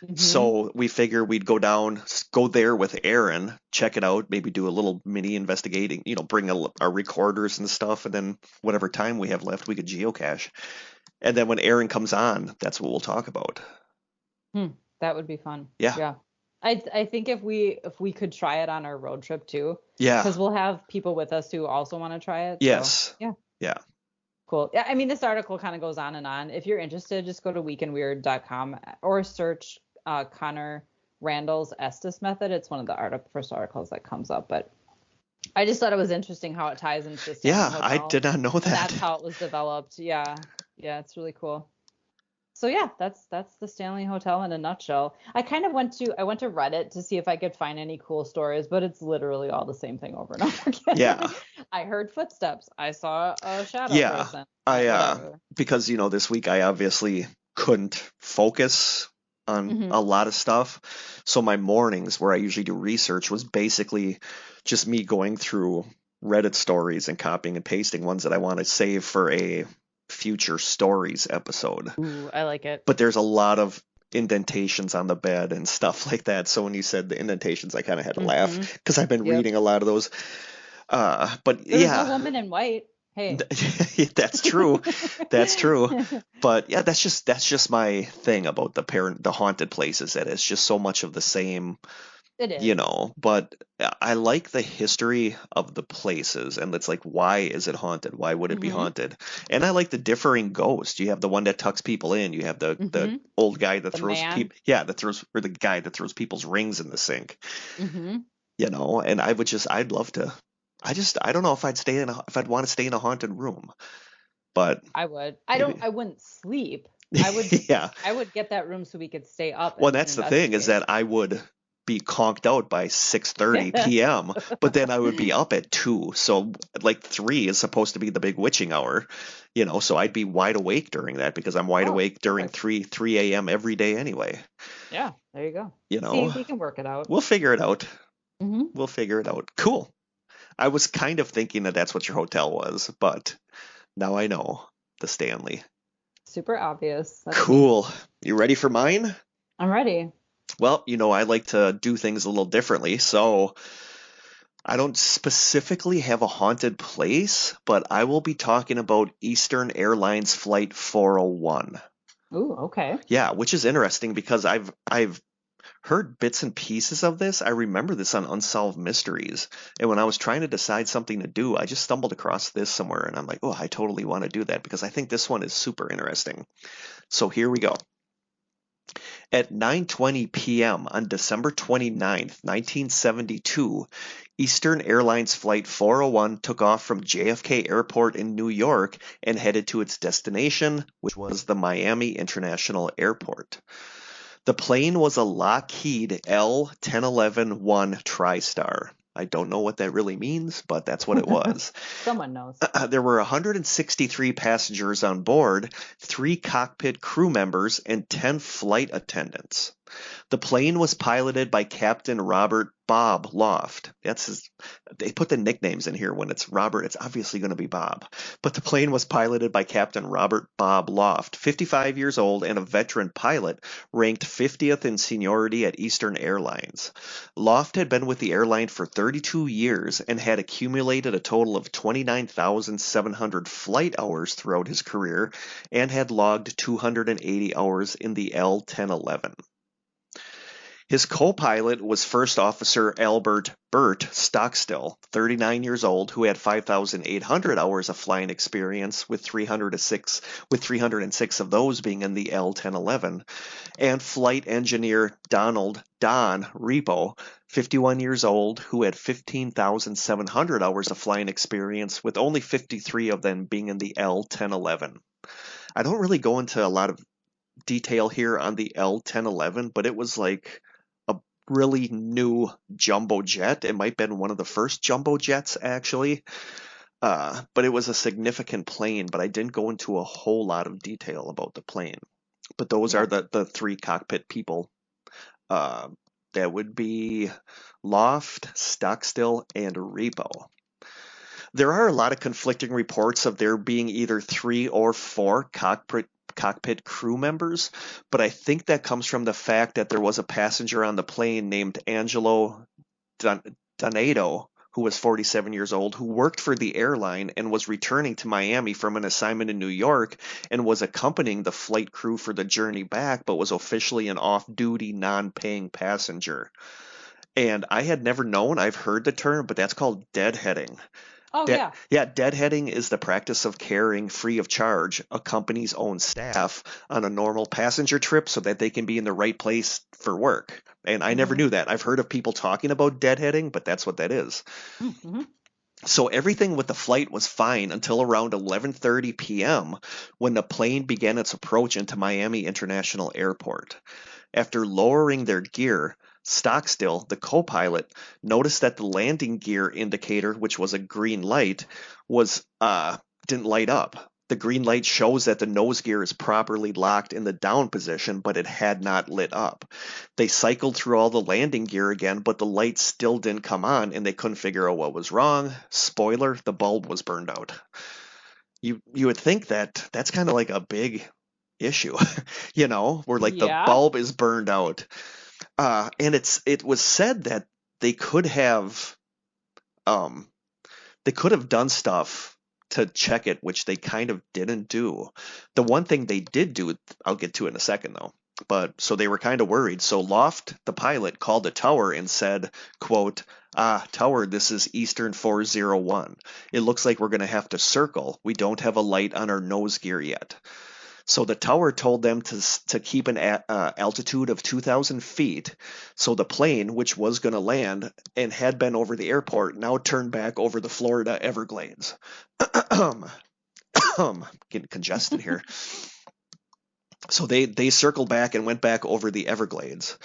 Mhm. So we figure we'd go down, go there with Aaron, check it out, maybe do a little mini investigating, bring our recorders and stuff, and then whatever time we have left, we could geocache. And then when Aaron comes on, that's what we'll talk about. That would be fun. Yeah. Yeah. I think if we could try it on our road trip too, Yeah. because we'll have people with us who also want to try it. Yes. So, yeah. Yeah. Cool. Yeah, I mean, this article kind of goes on and on. If you're interested, just go to weekendweird.com or search Connor Randall's Estes method. It's one of the first articles that comes up. But I just thought it was interesting how it ties into the Stanley Hotel. I did not know that. And that's how it was developed. Yeah. Yeah, it's really cool. So yeah, that's the Stanley Hotel in a nutshell. I kind of went to Reddit to see if I could find any cool stories, but it's literally all the same thing over and over again. Yeah. I heard footsteps. I saw a shadow person. Whatever. Because this week I obviously couldn't focus on a lot of stuff. So my mornings where I usually do research was basically just me going through Reddit stories and copying and pasting ones that I want to save for a future stories episode. Ooh, I like it. But there's a lot of indentations on the bed and stuff like that. So when you said the indentations, I kind of had to laugh because I've been reading a lot of those. But There's no woman in white. Hey, that's true. That's true. But yeah, that's just my thing about the haunted places. That it's just so much of the same. It is. But I like the history of the places, and it's like, why is it haunted? Why would it be haunted? And I like the differing ghosts. You have the one that tucks people in. You have the old guy that throws people. Yeah, or the guy that throws people's rings in the sink. And I'd love to. I don't know if I'd want to stay in a haunted room, but I would. I wouldn't sleep. I would. I would get that room so we could stay up. Well, that's the thing, is that I would be conked out by 6:30 p.m. but then I would be up at 2. So like 3 is supposed to be the big witching hour, so I'd be wide awake during that because I'm wide awake during 3 a.m. every day anyway. Yeah, there you go. See, we can work it out. We'll figure it out. We'll figure it out. Cool. I was kind of thinking that that's what your hotel was, but now I know. The Stanley. Super obvious. That's cool. Neat. You ready for mine? I'm ready. Well, I like to do things a little differently, so I don't specifically have a haunted place, but I will be talking about Eastern Airlines Flight 401. Ooh, okay. Yeah, which is interesting because I've heard bits and pieces of this. I remember this on Unsolved Mysteries, and when I was trying to decide something to do, I just stumbled across this somewhere, and I'm like, oh, I totally want to do that because I think this one is super interesting. So here we go. At 9:20 p.m. on December 29th, 1972, Eastern Airlines Flight 401 took off from JFK Airport in New York and headed to its destination, which was the Miami International Airport. The plane was a Lockheed L-1011-1 TriStar. I don't know what that really means, but that's what it was. Someone knows. There were 163 passengers on board, 3 cockpit crew members, and 10 flight attendants. The plane was piloted by Captain Robert Bob Loft. They put the nicknames in here. When it's Robert, it's obviously going to be Bob. But the plane was piloted by Captain Robert Bob Loft, 55 years old and a veteran pilot, ranked 50th in seniority at Eastern Airlines. Loft had been with the airline for 32 years and had accumulated a total of 29,700 flight hours throughout his career and had logged 280 hours in the L-1011. His co-pilot was First Officer Albert Burt Stockstill, 39 years old, who had 5,800 hours of flying experience, with 306 of those being in the L-1011, and Flight Engineer Donald Don Repo, 51 years old, who had 15,700 hours of flying experience, with only 53 of them being in the L-1011. I don't really go into a lot of detail here on the L-1011, but it was like really new jumbo jet. It might have been one of the first jumbo jets, actually. But it was a significant plane, but I didn't go into a whole lot of detail about the plane. But those are the three cockpit people. That would be Loft, Stockstill, and Repo. There are a lot of conflicting reports of there being either 3 or 4 cockpit crew members, but I think that comes from the fact that there was a passenger on the plane named Angelo Donato, who was 47 years old, who worked for the airline and was returning to Miami from an assignment in New York and was accompanying the flight crew for the journey back, but was officially an off-duty, non-paying passenger. And I had never known, I've heard the term, but that's called deadheading. Oh, yeah. Yeah, deadheading is the practice of carrying free of charge a company's own staff on a normal passenger trip so that they can be in the right place for work. And I never knew that. I've heard of people talking about deadheading, but that's what that is. Mm-hmm. So everything with the flight was fine until around 11:30 p.m. when the plane began its approach into Miami International Airport. After lowering their gear, Stockstill, the co-pilot, noticed that the landing gear indicator, which was a green light, didn't light up. The green light shows that the nose gear is properly locked in the down position, but it had not lit up. They cycled through all the landing gear again, but the lights still didn't come on, and they couldn't figure out what was wrong. Spoiler, the bulb was burned out. You would think that that's kind of like a big issue, where like the bulb is burned out. And it was said that they could have done stuff to check it, which they kind of didn't do. The one thing they did do, I'll get to in a second though. But so they were kind of worried. So Loft, the pilot, called the tower and said, quote, tower, this is Eastern 401. It looks like we're going to have to circle. We don't have a light on our nose gear yet. So the tower told them to keep an altitude of 2,000 feet. So the plane, which was going to land and had been over the airport, now turned back over the Florida Everglades. Getting congested here. So they circled back and went back over the Everglades.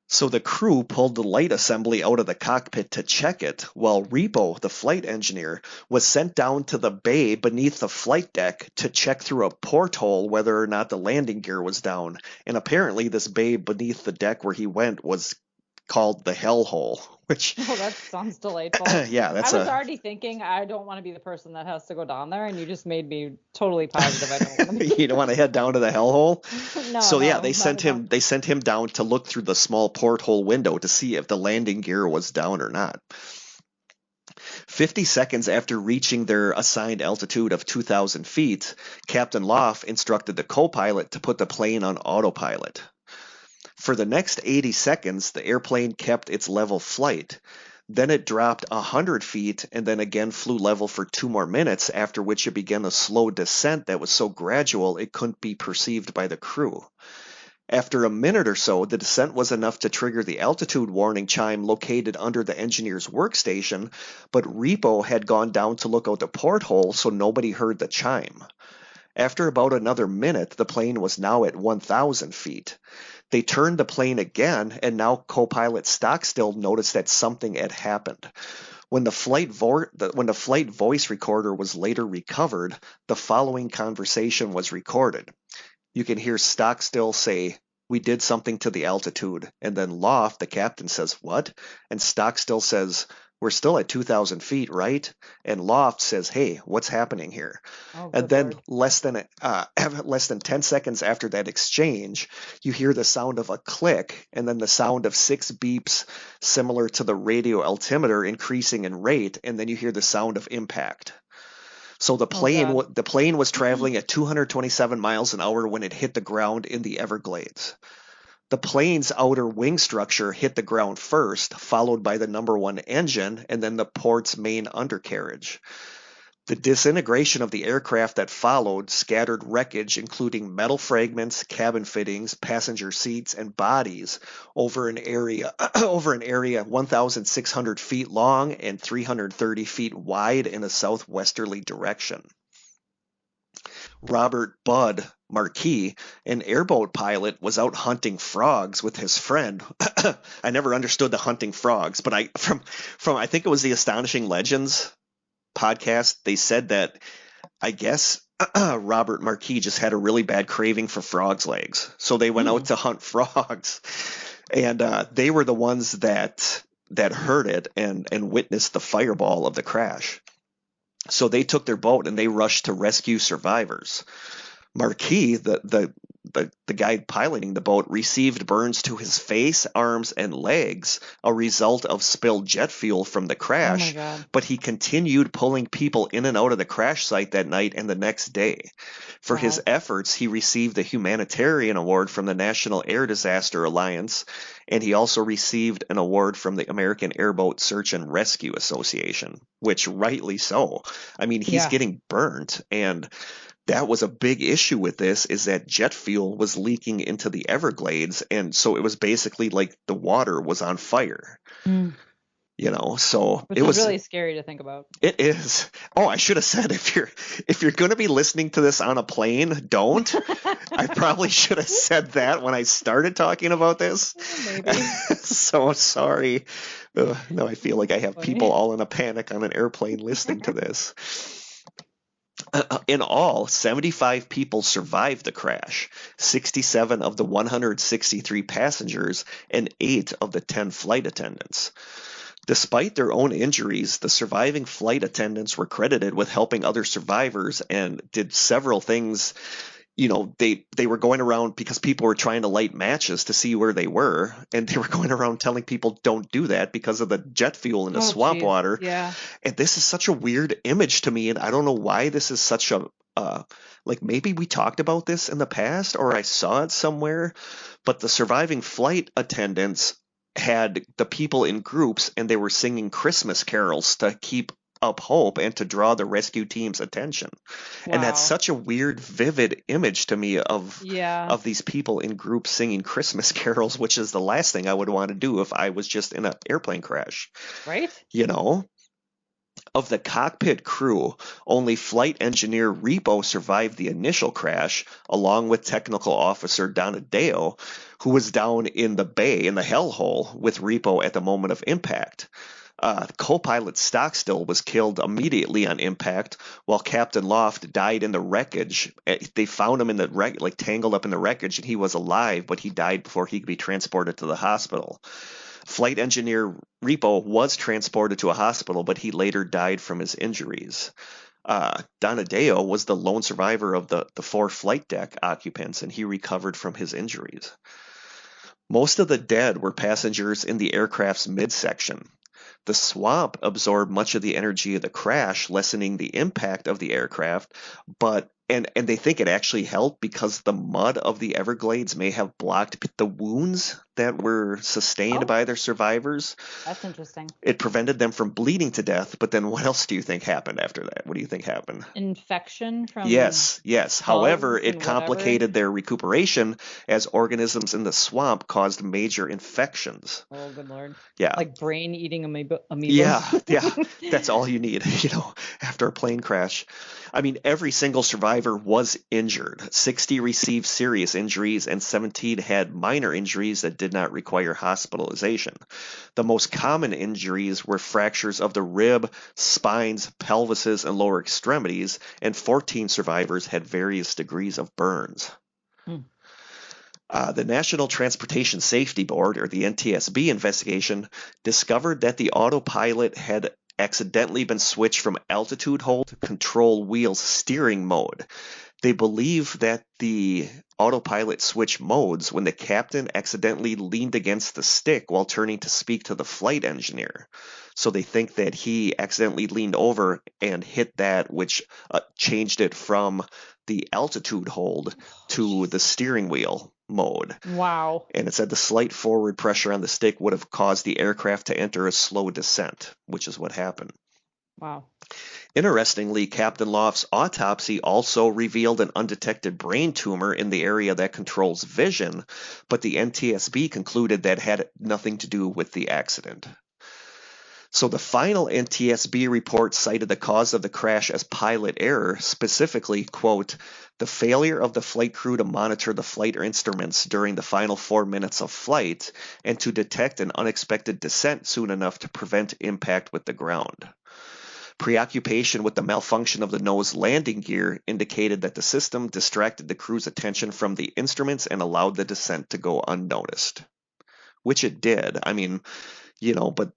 So the crew pulled the light assembly out of the cockpit to check it, while Repo, the flight engineer, was sent down to the bay beneath the flight deck to check through a porthole whether or not the landing gear was down. And apparently this bay beneath the deck where he went was called the hellhole, which... Oh, that sounds delightful. Yeah, I was already thinking I don't want to be the person that has to go down there, and you just made me totally positive I don't want to be. You don't want to head down to the hellhole? No. So yeah, they sent him down to look through the small porthole window to see if the landing gear was down or not. 50 seconds after reaching their assigned altitude of 2,000 feet, Captain Loft instructed the co-pilot to put the plane on autopilot. For the next 80 seconds, the airplane kept its level flight. Then it dropped 100 feet and then again flew level for 2 more minutes, after which it began a slow descent that was so gradual it couldn't be perceived by the crew. After a minute or so, the descent was enough to trigger the altitude warning chime located under the engineer's workstation, but Repo had gone down to look out the porthole, so nobody heard the chime. After about another minute, the plane was now at 1,000 feet. They turned the plane again, and now co-pilot Stockstill noticed that something had happened. When the flight voice recorder was later recovered, the following conversation was recorded. You can hear Stockstill say, We did something to the altitude. And then Loft, the captain, says, what? And Stockstill says, we're still at 2,000 feet, right? And Loft says, hey, what's happening here? Oh, And good then Lord. less than 10 seconds after that exchange, you hear the sound of a click and then the sound of 6 beeps similar to the radio altimeter increasing in rate, and then you hear the sound of impact. So the Oh, God. plane was traveling at 227 miles an hour when it hit the ground in the Everglades. The plane's outer wing structure hit the ground first, followed by the number 1 engine and then the port's main undercarriage. The disintegration of the aircraft that followed scattered wreckage, including metal fragments, cabin fittings, passenger seats, and bodies over an area 1,600 feet long and 330 feet wide in a southwesterly direction. Robert Bud Marquis, an airboat pilot, was out hunting frogs with his friend. I never understood the hunting frogs, but I think it was the Astonishing Legends podcast, they said that I guess Robert Marquis just had a really bad craving for frogs' legs. So they went out to hunt frogs. And they were the ones that heard it and witnessed the fireball of the crash. So they took their boat and they rushed to rescue survivors. Marquis, the guy piloting the boat, received burns to his face, arms, and legs, a result of spilled jet fuel from the crash, Oh, my God. but he continued pulling people in and out of the crash site that night and the next day. For his efforts, he received the Humanitarian Award from the National Air Disaster Alliance, and he also received an award from the American Airboat Search and Rescue Association, which rightly so. I mean, he's getting burnt, and that was a big issue with this, is that jet fuel was leaking into the Everglades, and so it was basically like the water was on fire. So Which it was really scary to think about. It is. Oh, I should have said, if you're going to be listening to this on a plane, don't. I probably should have said that when I started talking about this. Maybe. So sorry. Now I feel like I have people all in a panic on an airplane listening to this. In all, 75 people survived the crash, 67 of the 163 passengers, and 8 of the 10 flight attendants. Despite their own injuries, the surviving flight attendants were credited with helping other survivors and did several things. They were going around because people were trying to light matches to see where they were, and they were going around telling people don't do that because of the jet fuel in the swamp water. Yeah. And this is such a weird image to me, and I don't know why this is such a like, maybe we talked about this in the past or I saw it somewhere, but the surviving flight attendants had the people in groups and they were singing Christmas carols to keep up hope and to draw the rescue team's attention. And that's such a weird, vivid image to me of these people in groups singing Christmas carols, which is the last thing I would want to do if I was just in an airplane crash. Right? Of the cockpit crew, only flight engineer Repo survived the initial crash, along with technical officer Donadeo, who was down in the bay in the hellhole with Repo at the moment of impact. Co-pilot Stockstill was killed immediately on impact, while Captain Loft died in the wreckage. They found him in the tangled up in the wreckage, and he was alive, but he died before he could be transported to the hospital. Flight engineer Repo was transported to a hospital, but he later died from his injuries. Donadeo was the lone survivor of the 4 flight deck occupants, and he recovered from his injuries. Most of the dead were passengers in the aircraft's midsection. The swamp absorbed much of the energy of the crash, lessening the impact of the aircraft, but and they think it actually helped because the mud of the Everglades may have blocked the wounds that were sustained by their survivors. That's interesting. It prevented them from bleeding to death, but then what else do you think happened after that? What do you think happened? Infection from Yes. However, it complicated their recuperation as organisms in the swamp caused major infections. Oh, good Lord. Yeah. Like brain-eating amoeba. Yeah. That's all you need, after a plane crash. I mean, every single survivor was injured. 60 received serious injuries and 17 had minor injuries that did not require hospitalization. The most common injuries were fractures of the rib, spines, pelvises, and lower extremities, and 14 survivors had various degrees of burns. The National Transportation Safety Board, or the NTSB investigation, discovered that the autopilot had accidentally been switched from altitude hold to control wheel steering mode. They believe that the autopilot switched modes when the captain accidentally leaned against the stick while turning to speak to the flight engineer. So they think that he accidentally leaned over and hit that, which changed it from the altitude hold to the steering wheel mode. Wow. And it said the slight forward pressure on the stick would have caused the aircraft to enter a slow descent, which is what happened. Wow. Interestingly, Captain Loft's autopsy also revealed an undetected brain tumor in the area that controls vision, but the NTSB concluded that had nothing to do with the accident. So the final NTSB report cited the cause of the crash as pilot error, specifically, quote, the failure of the flight crew to monitor the flight instruments during the final 4 minutes of flight and to detect an unexpected descent soon enough to prevent impact with the ground. Preoccupation with the malfunction of the nose landing gear indicated that the system distracted the crew's attention from the instruments and allowed the descent to go unnoticed, which it did. I mean, but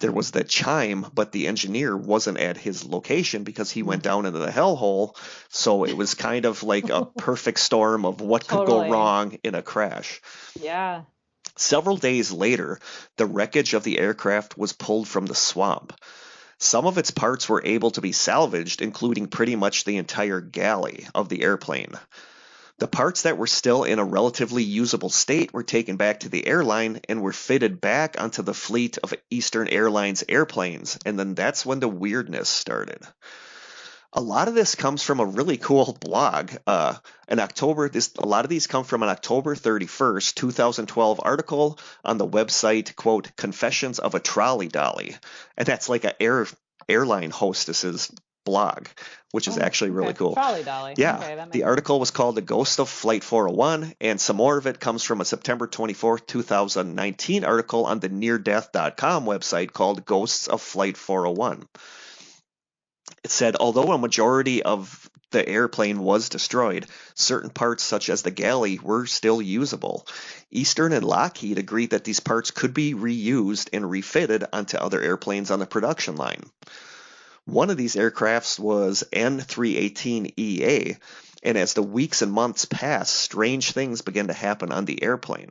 there was that chime, but the engineer wasn't at his location because he went down into the hellhole. So it was kind of like a perfect storm of what could go wrong in a crash. Yeah. Several days later, the wreckage of the aircraft was pulled from the swamp. Some of its parts were able to be salvaged, including pretty much the entire galley of the airplane. The parts that were still in a relatively usable state were taken back to the airline and were fitted back onto the fleet of Eastern Airlines airplanes, and then that's when the weirdness started. A lot of this comes from a really cool blog. A lot of these come from an October 31st, 2012 article on the website, quote, Confessions of a Trolley Dolly. And that's like an airline hostess's blog, which is actually really cool. Trolley Dolly. Yeah. Okay, The article was called The Ghost of Flight 401, and some more of it comes from a September 24th, 2019 article on the neardeath.com website called Ghosts of Flight 401. It said, although a majority of the airplane was destroyed, certain parts such as the galley were still usable. Eastern and Lockheed agreed that these parts could be reused and refitted onto other airplanes on the production line. One of these aircrafts was N318EA, and as the weeks and months passed, strange things began to happen on the airplane.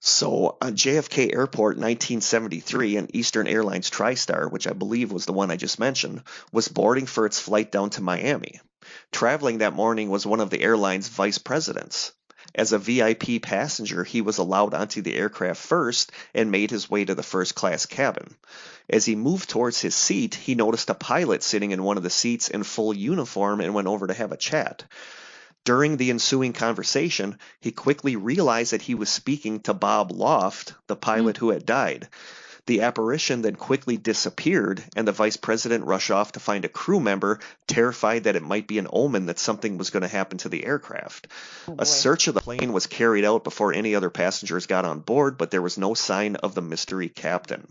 So on JFK Airport in 1973, an Eastern Airlines TriStar, which I believe was the one I just mentioned, was boarding for its flight down to Miami. Traveling that morning was one of the airline's vice presidents. As a VIP passenger, he was allowed onto the aircraft first and made his way to the first-class cabin. As he moved towards his seat, he noticed a pilot sitting in one of the seats in full uniform and went over to have a chat. During the ensuing conversation, he quickly realized that he was speaking to Bob Loft, the pilot who had died. The apparition then quickly disappeared, and the vice president rushed off to find a crew member, terrified that it might be an omen that something was going to happen to the aircraft. A search of the plane was carried out before any other passengers got on board, but there was no sign of the mystery captain.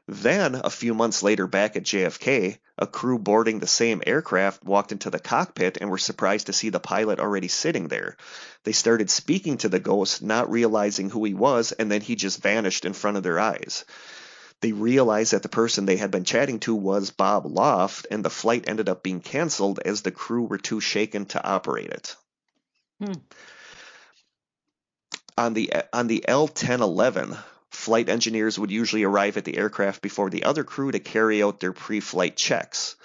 Then, a few months later back at JFK, a crew boarding the same aircraft walked into the cockpit and were surprised to see the pilot already sitting there. They started speaking to the ghost, not realizing who he was, and then he just vanished in front of their eyes. They realized that the person they had been chatting to was Bob Loft, and the flight ended up being canceled as the crew were too shaken to operate it. On the L-1011, flight engineers would usually arrive at the aircraft before the other crew to carry out their pre-flight checks.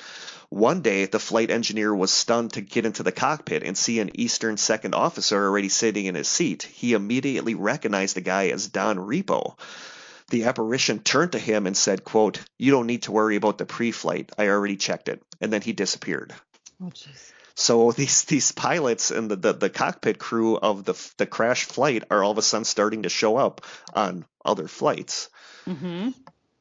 One day, the flight engineer was stunned to get into the cockpit and see an Eastern second officer already sitting in his seat. He immediately recognized the guy as Don Repo. The apparition turned to him and said, quote, "You don't need to worry about the pre-flight. I already checked it." And then he disappeared. Oh, jeez. So these pilots and the cockpit crew of the crash flight are all of a sudden starting to show up on other flights. Mm-hmm.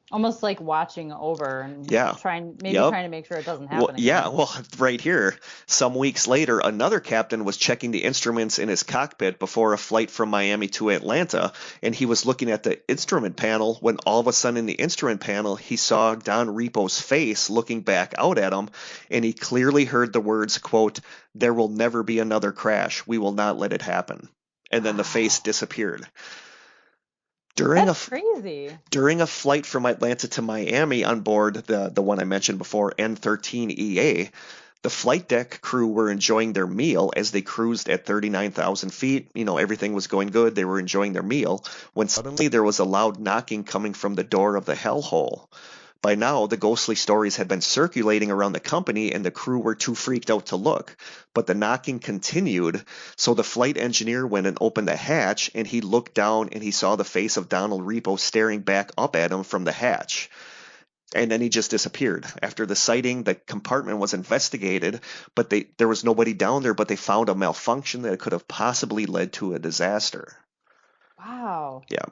Almost like watching over and Yeah. maybe Yep. trying to make sure it doesn't Well, happen yeah, again. well, right here, some weeks later, another captain was checking the instruments in his cockpit before a flight from Miami to Atlanta, and he was looking at the instrument panel when all of a sudden in the instrument panel, he saw Don Repo's face looking back out at him, and he clearly heard the words, quote, "There will never be another crash. We will not let it happen." And then the face Wow. disappeared. During a That's crazy. during a flight from Atlanta to Miami on board the one I mentioned before, N13EA, the flight deck crew were enjoying their meal as they cruised at 39,000 feet. Everything was going good. They were enjoying their meal when suddenly there was a loud knocking coming from the door of the hellhole. By now, the ghostly stories had been circulating around the company and the crew were too freaked out to look. But the knocking continued, so the flight engineer went and opened the hatch and he looked down and he saw the face of Donald Repo staring back up at him from the hatch. And then he just disappeared. After the sighting, the compartment was investigated, but there was nobody down there, but they found a malfunction that could have possibly led to a disaster. Wow. Yeah.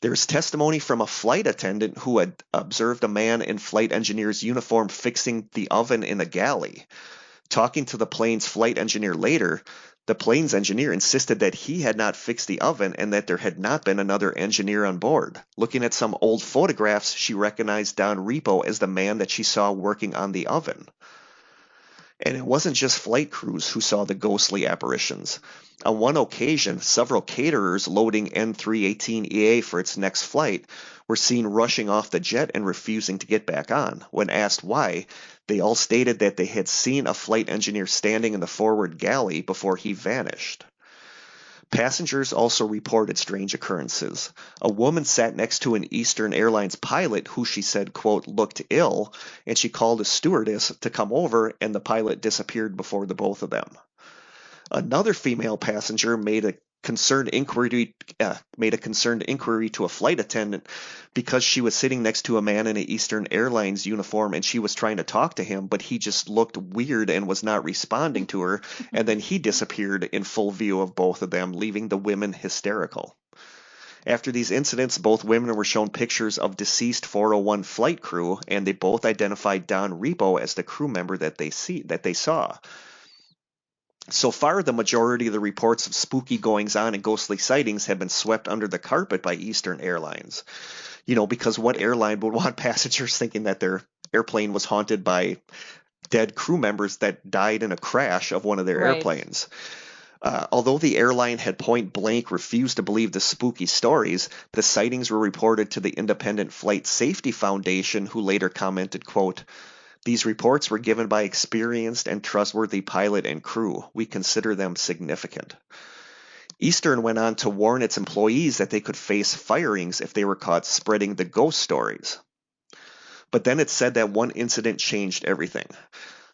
There's testimony from a flight attendant who had observed a man in flight engineer's uniform fixing the oven in a galley. Talking to the plane's flight engineer later, the plane's engineer insisted that he had not fixed the oven and that there had not been another engineer on board. Looking at some old photographs, she recognized Don Repo as the man that she saw working on the oven. And it wasn't just flight crews who saw the ghostly apparitions. On one occasion, several caterers loading N318EA for its next flight were seen rushing off the jet and refusing to get back on. When asked why, they all stated that they had seen a flight engineer standing in the forward galley before he vanished. Passengers also reported strange occurrences. A woman sat next to an Eastern Airlines pilot who she said, quote, looked ill, and she called a stewardess to come over, and the pilot disappeared before the both of them. Another female passenger made a concerned inquiry to a flight attendant because she was sitting next to a man in an Eastern Airlines uniform and she was trying to talk to him, but he just looked weird and was not responding to her, and then he disappeared in full view of both of them, leaving the women hysterical. After these incidents, both women were shown pictures of deceased 401 flight crew, and they both identified Don Repo as the crew member that they saw. So far, the majority of the reports of spooky goings-on and ghostly sightings have been swept under the carpet by Eastern Airlines. Because what airline would want passengers thinking that their airplane was haunted by dead crew members that died in a crash of one of their Right. airplanes? Although the airline had point blank refused to believe the spooky stories, the sightings were reported to the Independent Flight Safety Foundation, who later commented, quote, "These reports were given by experienced and trustworthy pilot and crew. We consider them significant." Eastern went on to warn its employees that they could face firings if they were caught spreading the ghost stories. But then it said that one incident changed everything.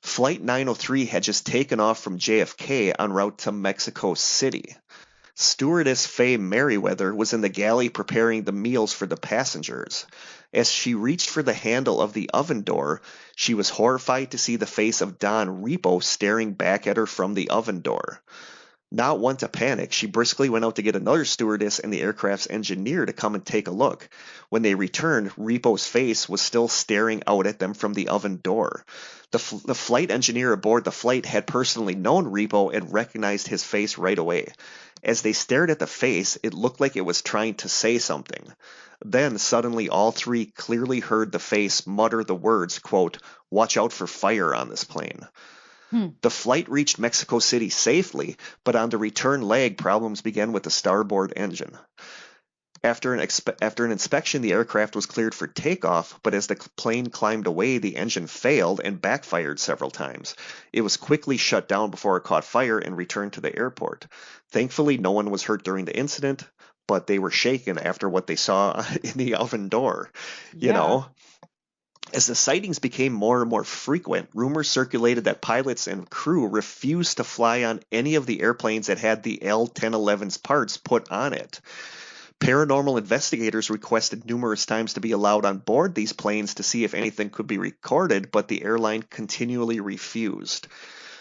Flight 903 had just taken off from JFK en route to Mexico City. Stewardess Faye Merriweather was in the galley preparing the meals for the passengers. As she reached for the handle of the oven door, she was horrified to see the face of Don Repo staring back at her from the oven door. Not one to panic, she briskly went out to get another stewardess and the aircraft's engineer to come and take a look. When they returned, Repo's face was still staring out at them from the oven door. The flight engineer aboard the flight had personally known Repo and recognized his face right away. As they stared at the face, it looked like it was trying to say something. Then suddenly all three clearly heard the face mutter the words, quote, "Watch out for fire on this plane." The flight reached Mexico City safely, but on the return leg, problems began with the starboard engine. After an inspection, the aircraft was cleared for takeoff, but as the plane climbed away, the engine failed and backfired several times. It was quickly shut down before it caught fire and returned to the airport. Thankfully, no one was hurt during the incident, but they were shaken after what they saw in the oven door. Yeah. As the sightings became more and more frequent, rumors circulated that pilots and crew refused to fly on any of the airplanes that had the L-1011's parts put on it. Paranormal investigators requested numerous times to be allowed on board these planes to see if anything could be recorded, but the airline continually refused.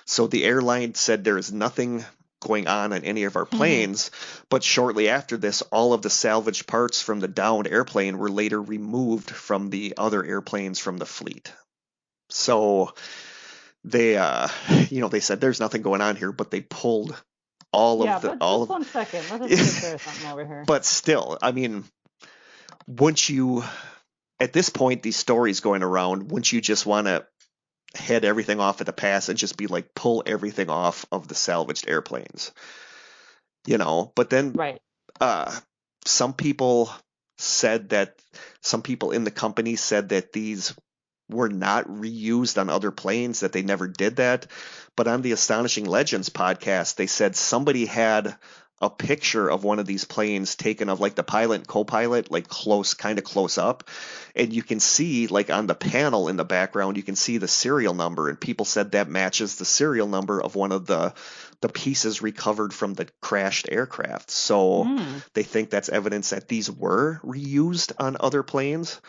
So the airline said there is nothing going on any of our planes. But shortly after this, all of the salvaged parts from the downed airplane were later removed from the other airplanes from the fleet. So they, they said there's nothing going on here, but they pulled all of the, but all just of, 1 second. Let us take care of something over here. but still, I mean, once you, at this point, these stories going around, wouldn't you just want to head everything off at the pass and just be like, pull everything off of the salvaged airplanes? But then, right. some people in the company said that these were not reused on other planes, that they never did that. But on the Astonishing Legends podcast, they said somebody had a picture of one of these planes taken of like the pilot and co-pilot, like kind of close up. And you can see like on the panel in the background, you can see the serial number. And people said that matches the serial number of one of the pieces recovered from the crashed aircraft. So they think that's evidence that these were reused on other planes.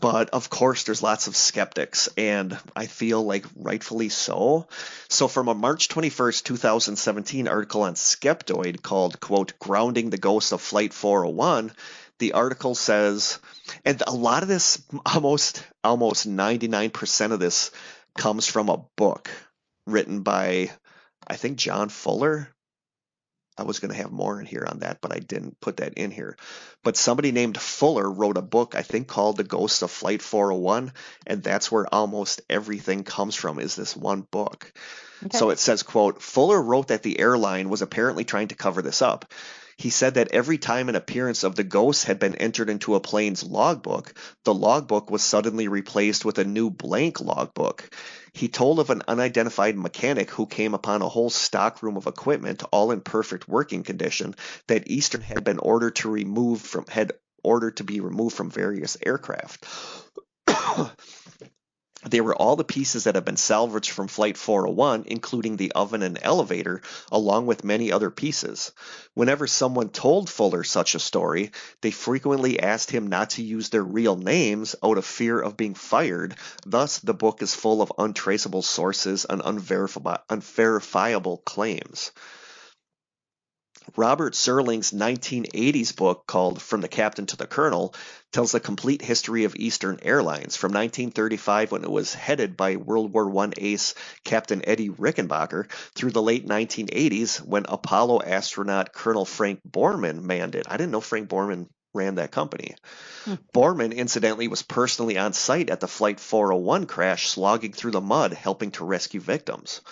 But of course, there's lots of skeptics, and I feel like rightfully so. So from a March 21st, 2017 article on Skeptoid called, quote, Grounding the Ghost of Flight 401, the article says, and a lot of this, almost 99% of this comes from a book written by, I think, John Fuller. I was going to have more in here on that, but I didn't put that in here. But somebody named Fuller wrote a book, I think, called The Ghost of Flight 401, and that's where almost everything comes from, is this one book. Okay. So it says, quote, Fuller wrote that the airline was apparently trying to cover this up. He said that every time an appearance of the ghost had been entered into a plane's logbook, the logbook was suddenly replaced with a new blank logbook. He told of an unidentified mechanic who came upon a whole stockroom of equipment, all in perfect working condition, that Eastern had been ordered to be removed from various aircraft. They were all the pieces that have been salvaged from Flight 401, including the oven and elevator, along with many other pieces. Whenever someone told Fuller such a story, they frequently asked him not to use their real names out of fear of being fired. Thus, the book is full of untraceable sources and unverifiable claims. Robert Serling's 1980s book called From the Captain to the Colonel tells the complete history of Eastern Airlines from 1935, when it was headed by World War I ace Captain Eddie Rickenbacker, through the late 1980s when Apollo astronaut Colonel Frank Borman manned it. I didn't know Frank Borman ran that company. Borman, incidentally, was personally on site at the Flight 401 crash, slogging through the mud, helping to rescue victims.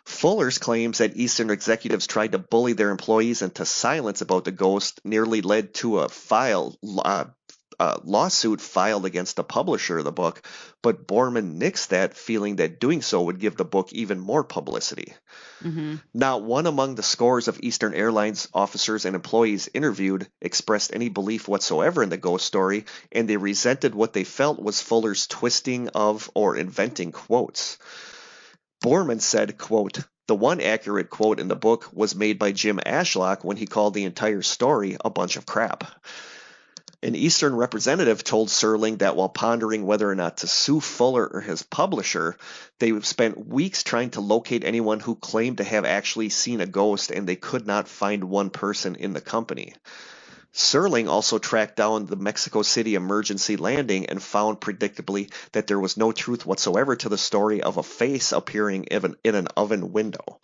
Fuller's claims that Eastern executives tried to bully their employees into silence about the ghost nearly led to a lawsuit filed against the publisher of the book, but Borman nixed that, feeling that doing so would give the book even more publicity. Not one among the scores of Eastern Airlines officers and employees interviewed expressed any belief whatsoever in the ghost story, and they resented what they felt was Fuller's twisting of or inventing quotes. Borman said, quote, the one accurate quote in the book was made by Jim Ashlock when he called the entire story a bunch of crap. An Eastern representative told Serling that while pondering whether or not to sue Fuller or his publisher, they spent weeks trying to locate anyone who claimed to have actually seen a ghost, and they could not find one person in the company. Serling also tracked down the Mexico City emergency landing and found predictably that there was no truth whatsoever to the story of a face appearing in an oven window.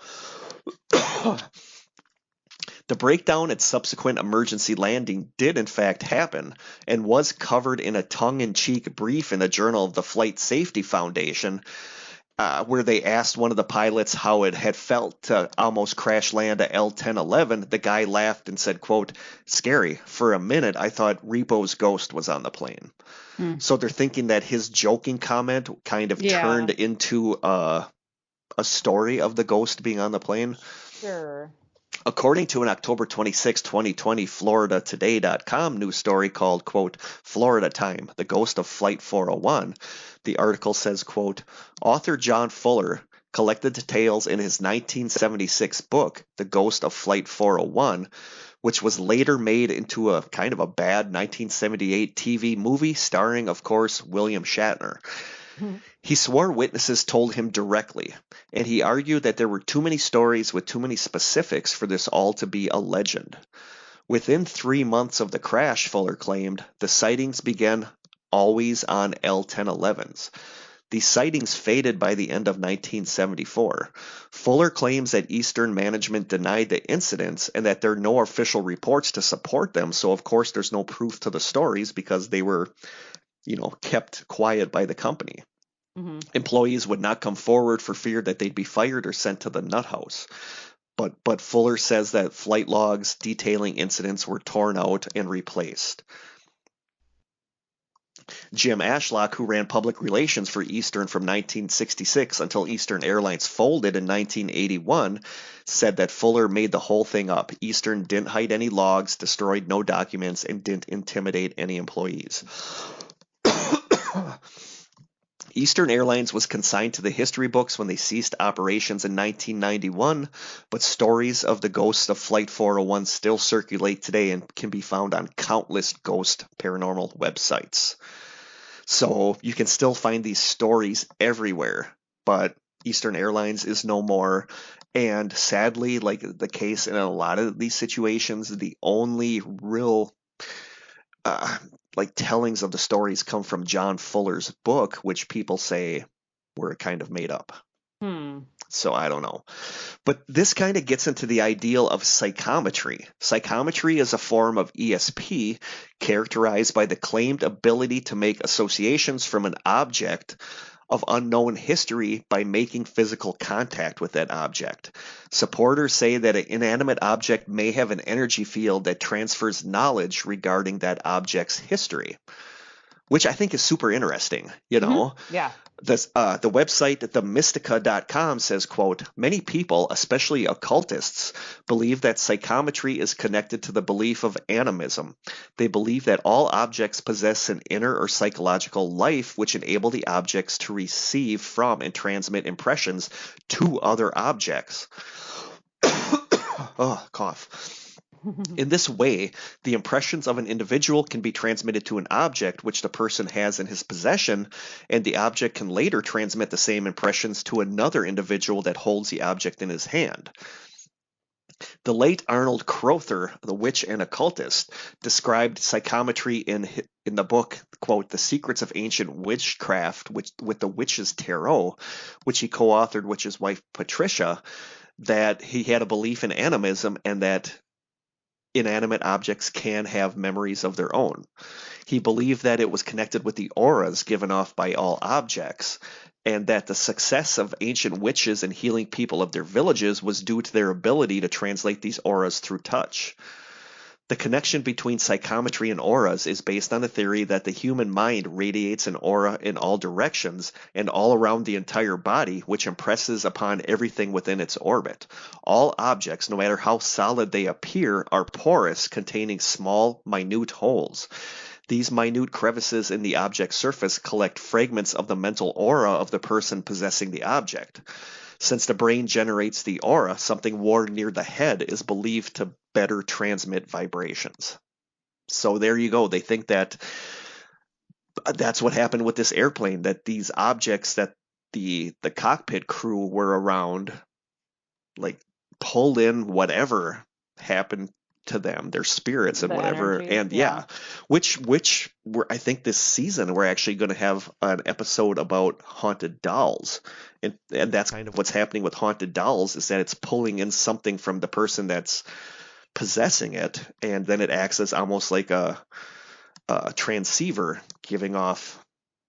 The breakdown at subsequent emergency landing did in fact happen and was covered in a tongue-in-cheek brief in the Journal of the Flight Safety Foundation, where they asked one of the pilots how it had felt to almost crash land at L-1011. The guy laughed and said, quote, scary. For a minute, I thought Repo's ghost was on the plane. So they're thinking that his joking comment kind of turned into a story of the ghost being on the plane. Sure. According to an October 26, 2020 FloridaToday.com news story called, quote, Florida Time, the Ghost of Flight 401, the article says, quote, author John Fuller collected details in his 1976 book, The Ghost of Flight 401, which was later made into a kind of a bad 1978 TV movie starring, of course, William Shatner. He swore witnesses told him directly, and he argued that there were too many stories with too many specifics for this all to be a legend. Within 3 months of the crash, Fuller claimed, the sightings began always on L-1011s. These sightings faded by the end of 1974. Fuller claims that Eastern management denied the incidents and that there are no official reports to support them, so of course there's no proof to the stories because they were, kept quiet by the company. Mm-hmm. Employees would not come forward for fear that they'd be fired or sent to the nut house. But Fuller says that flight logs detailing incidents were torn out and replaced. Jim Ashlock, who ran public relations for Eastern from 1966 until Eastern Airlines folded in 1981, said that Fuller made the whole thing up. Eastern didn't hide any logs, destroyed no documents, and didn't intimidate any employees. Eastern Airlines was consigned to the history books when they ceased operations in 1991, but stories of the ghosts of Flight 401 still circulate today and can be found on countless ghost paranormal websites. So you can still find these stories everywhere, but Eastern Airlines is no more. And sadly, like the case in a lot of these situations, the only real tellings of the stories come from John Fuller's book, which people say were kind of made up. So I don't know. But this kind of gets into the ideal of psychometry. Psychometry is a form of ESP characterized by the claimed ability to make associations from an object of unknown history by making physical contact with that object. Supporters say that an inanimate object may have an energy field that transfers knowledge regarding that object's history, which I think is super interesting, Yeah. The website themystica.com says, quote, many people, especially occultists, believe that psychometry is connected to the belief of animism. They believe that all objects possess an inner or psychological life which enable the objects to receive from and transmit impressions to other objects. Oh, cough. In this way, the impressions of an individual can be transmitted to an object which the person has in his possession, and the object can later transmit the same impressions to another individual that holds the object in his hand. The late Arnold Crowther, the witch and occultist, described psychometry in the book, quote, The Secrets of Ancient Witchcraft with the Witch's Tarot, which he co-authored with his wife Patricia, that he had a belief in animism and that inanimate objects can have memories of their own. He believed that it was connected with the auras given off by all objects, and that the success of ancient witches in healing people of their villages was due to their ability to translate these auras through touch. The connection between psychometry and auras is based on the theory that the human mind radiates an aura in all directions and all around the entire body, which impresses upon everything within its orbit. All objects, no matter how solid they appear, are porous, containing small, minute holes. These minute crevices in the object's surface collect fragments of the mental aura of the person possessing the object. Since the brain generates the aura, something worn near the head is believed to better transmit vibrations. So there you go. They think that that's what happened with this airplane, that these objects that the cockpit crew were around, like, pulled in whatever happened to them, their spirits and whatever. Energy, and which I think this season we're actually going to have an episode about haunted dolls, and that's kind of what's happening with haunted dolls, is that it's pulling in something from the person that's possessing it, and then it acts as almost like a transceiver giving off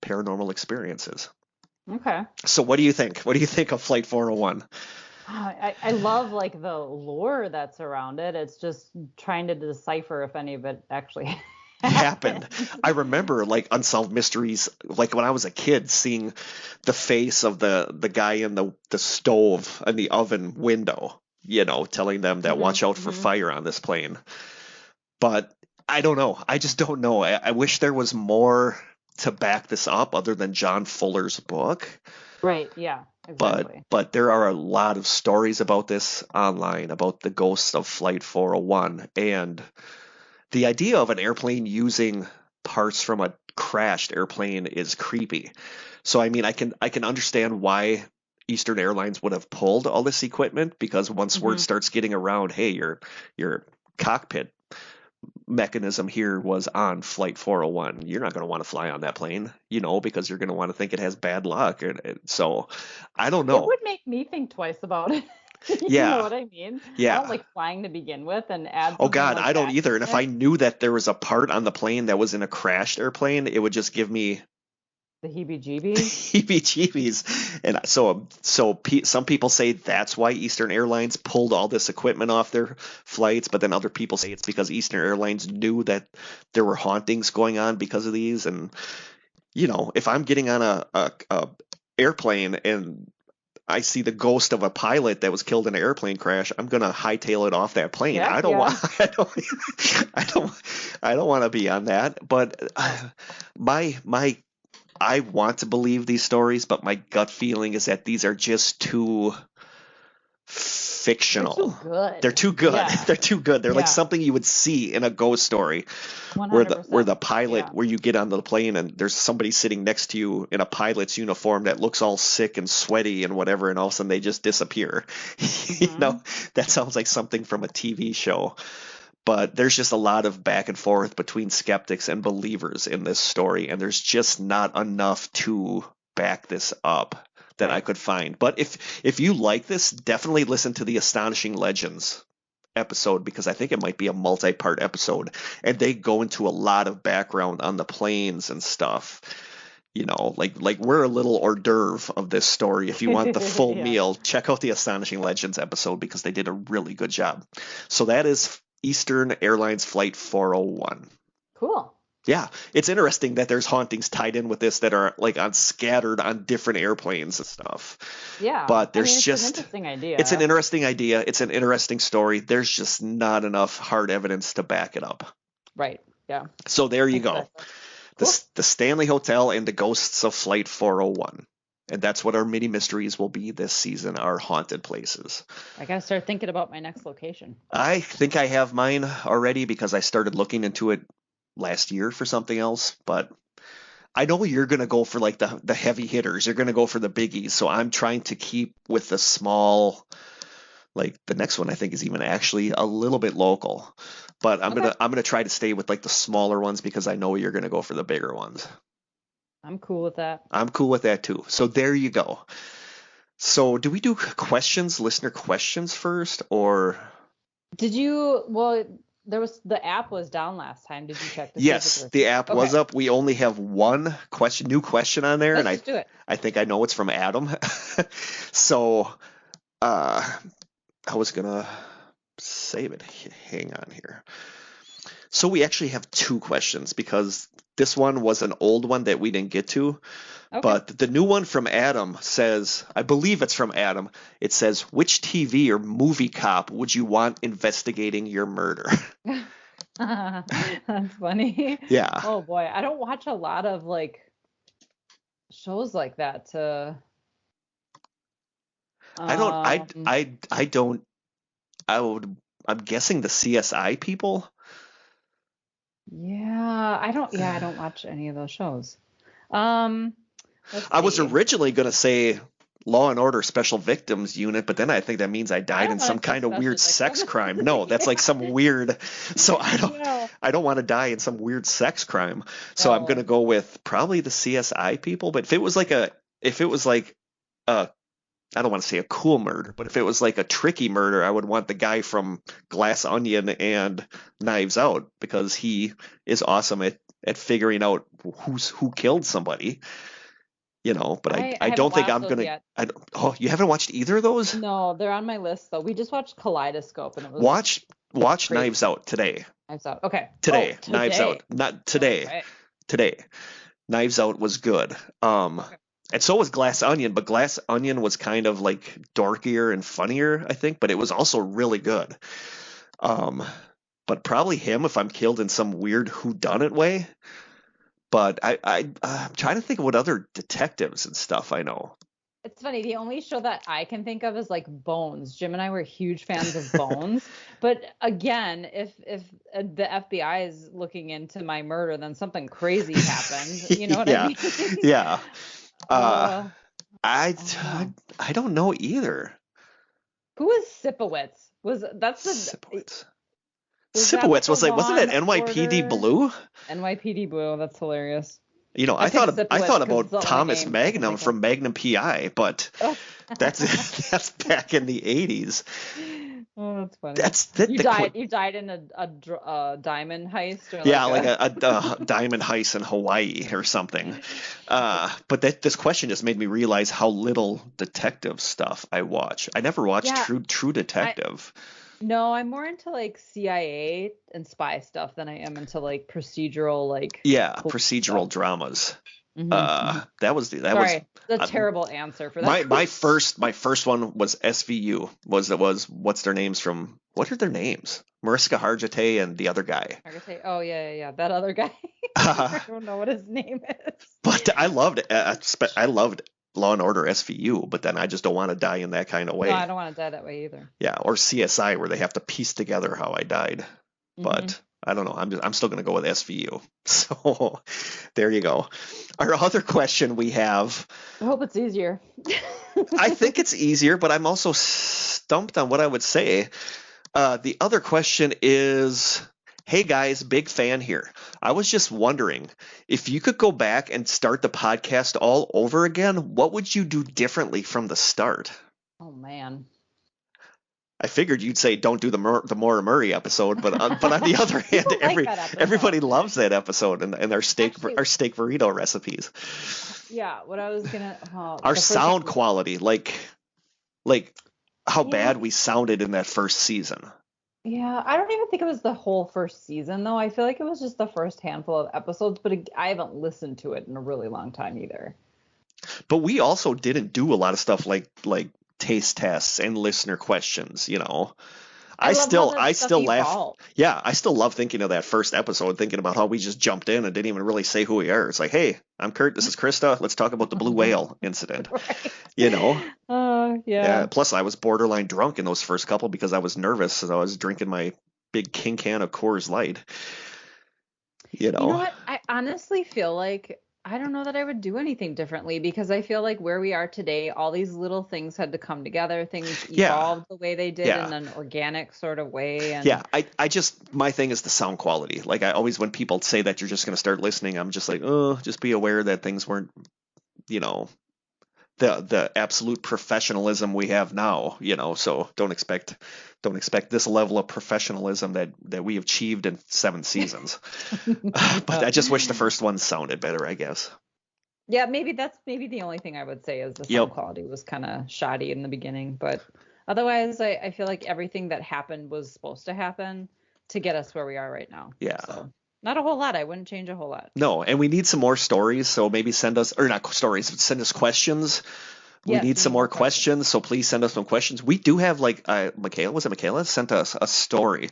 paranormal experiences. Okay. So what do you think of Flight 401? I love like the lore that's around it. It's just trying to decipher if any of it actually happened. I remember like Unsolved Mysteries, like when I was a kid, seeing the face of the guy in the stove and the oven window, telling them that watch out for fire on this plane. But I don't know. I just don't know. I wish there was more to back this up other than John Fuller's book. Right. Yeah. Exactly. But there are a lot of stories about this online, about the ghosts of Flight 401, and the idea of an airplane using parts from a crashed airplane is creepy. So I mean, I can understand why Eastern Airlines would have pulled all this equipment, because once word starts getting around, hey, your cockpit mechanism here was on flight 401, you're not going to want to fly on that plane, because you're going to want to think it has bad luck. So I don't It know. would make me think twice about it. You Yeah. know what I mean? Yeah. I don't like flying to begin with, and add Oh something God, like I don't that either. in And if it. I knew that there was a part on the plane that was in a crashed airplane, it would just give me The heebie-jeebies. heebie-jeebies. And some people say that's why Eastern Airlines pulled all this equipment off their flights, but then other people say it's because Eastern Airlines knew that there were hauntings going on because of these. And if I'm getting on a airplane and I see the ghost of a pilot that was killed in an airplane crash, I'm gonna hightail it off that plane. Heck I don't want, yeah. I don't want to be on that. But I want to believe these stories, but my gut feeling is that these are just too fictional. They're too good. They're too good. Yeah. They're too good. They're like Yeah. something you would see in a ghost story, 100%. where the pilot, Yeah. where you get on the plane and there's somebody sitting next to you in a pilot's uniform that looks all sick and sweaty and whatever, and all of a sudden they just disappear. That sounds like something from a TV show. But there's just a lot of back and forth between skeptics and believers in this story, and there's just not enough to back this up that I could find. But if you like this, definitely listen to the Astonishing Legends episode, because I think it might be a multi-part episode, and they go into a lot of background on the planes and stuff. Like we're a little hors d'oeuvre of this story. If you want the full meal, check out the Astonishing Legends episode, because they did a really good job. So that is Eastern Airlines Flight 401. Cool. Yeah, it's interesting that there's hauntings tied in with this that are like scattered on different airplanes and stuff. Yeah. But there's it's just an interesting idea. It's an interesting idea. It's an interesting story. There's just not enough hard evidence to back it up. Right. Yeah. So there you go. Cool. The Stanley Hotel and the ghosts of Flight 401. And that's what our mini mysteries will be this season, our haunted places. I got to start thinking about my next location. I think I have mine already, because I started looking into it last year for something else. But I know you're going to go for like the heavy hitters. You're going to go for the biggies. So I'm trying to keep with the small, like the next one I think is even actually a little bit local. But I'm gonna try to stay with like the smaller ones, because I know you're going to go for the bigger ones. I'm cool with that. I'm cool with that too. So there you go. So do we do listener questions first, or? Did you? Well, the app was down last time. Did you check? Yes, the app was up. We only have one new question on there, Let's do it. I think I know it's from Adam. So I was gonna save it. Hang on here. So we actually have two questions, because this one was an old one that we didn't get to. Okay. But the new one from Adam says, I believe it's from Adam. It says, which TV or movie cop would you want investigating your murder? That's funny. Yeah. Oh boy, I don't watch a lot of like shows like that. I'm guessing the CSI people. Yeah, I don't watch any of those shows. I was originally going to say Law and Order Special Victims Unit, but then I think that means I died in some kind of weird sex crime. No, that's like some weird. So I don't want to die in some weird sex crime. So I'm going to go with probably the CSI people. But if it was like I don't want to say a cool murder, but if it was like a tricky murder, I would want the guy from Glass Onion and Knives Out, because he is awesome at figuring out who killed somebody. But I don't think I'm going to. Oh, you haven't watched either of those? No, they're on my list though. We just watched Kaleidoscope, and it was watch Knives Out today. Knives Out. Okay. Today. Knives Out. Not today. Okay. Today. Knives Out was good. Okay. And so was Glass Onion, but Glass Onion was kind of like dorkier and funnier, I think, but it was also really good. But probably him if I'm killed in some weird whodunit way. But I'm trying to think of what other detectives and stuff I know. It's funny. The only show that I can think of is like Bones. Jim and I were huge fans of Bones. But again, if the FBI is looking into my murder, then something crazy happened. You know what I Yeah, mean? yeah. Uh, Uh, I I don't know. I don't know either. Who was Sipowicz? Sipowicz. Was that like Sipowicz a was like, wasn't it Law and NYPD Order? Blue? NYPD Blue. That's hilarious. You know, I picked I Sipowicz thought because it's about the only Thomas name I can Magnum think of. from Magnum PI, but Oh, that's back in the 80s. oh, that's funny. That's the You the died. qu- You died in a diamond heist or Yeah, like like a. a diamond heist in Hawaii or something. But this question just made me realize how little detective stuff I watch. I never watched Yeah, True I Detective. no, I'm more into like CIA and spy stuff than I am into like procedural like Yeah, police procedural stuff. dramas. Hmm. That was Sorry, the uh, terrible answer for that my question. my first one was SVU. Was what's their names from? What are their names? Mariska Hargitay and the other guy. I could say, oh yeah, yeah, yeah, that other guy. I don't know what his name But is. I loved Law and Order SVU, but then I just don't want to die in that kind of No, I way. don't want to die that way either. Yeah, or CSI where they have to piece together how I died. Hmm. But I don't know. I'm still going to go with SVU. So there you go. Our other question we have, I hope it's easier. I think it's easier, but I'm also stumped on what I would say. The other question is, hey guys, big fan here. I was just wondering if you could go back and start the podcast all over again, what would you do differently from the start? Oh man. I figured you'd say don't do the Maura Murray episode, but on the other hand, People like that everybody episode. loves that episode and Actually, our steak burrito recipes. yeah, what I was gonna, Our the first sound one. quality, like how Yeah, bad we sounded in that first season. yeah. I don't even think it was the whole first season though. I feel like it was just the first handful of episodes, but I haven't listened to it in a really long time either. But we also didn't do a lot of stuff like taste tests and listener questions, you know. I love how I that stuff still laugh. evolved. Yeah, I still love thinking of that first episode, thinking about how we just jumped in and didn't even really say who we are. It's like, hey, I'm Kurt, this is Krista. Let's talk about the blue whale incident. Right. You know. Oh, Yeah. yeah. Plus, I was borderline drunk in those first couple because I was nervous, so I was drinking my big king can of Coors Light. You You know know. what? I honestly feel like I don't know that I would do anything differently because I feel like where we are today, all these little things had to come together. Things Yeah. evolved the way they did in Yeah. an organic sort of way. Yeah, And I just my thing is the sound quality. Like I always when people say that you're just going to start listening, I'm just like, oh, just be aware that things weren't, you know, the absolute professionalism we have now, you know. So don't expect this level of professionalism that we achieved in 7 seasons. But I just wish the first one sounded better, I guess. yeah, maybe that's maybe the only thing I would say is the sound Yep. quality was kind of shoddy in the beginning. But otherwise, I feel like everything that happened was supposed to happen to get us where we are right now. Yeah. So not a whole lot. I wouldn't change a whole lot. No, and we need some more stories, so maybe send us or not stories, but send us questions. We Yes, need we some need more more questions. questions, so please send us some questions. We do have like Michaela sent us a story,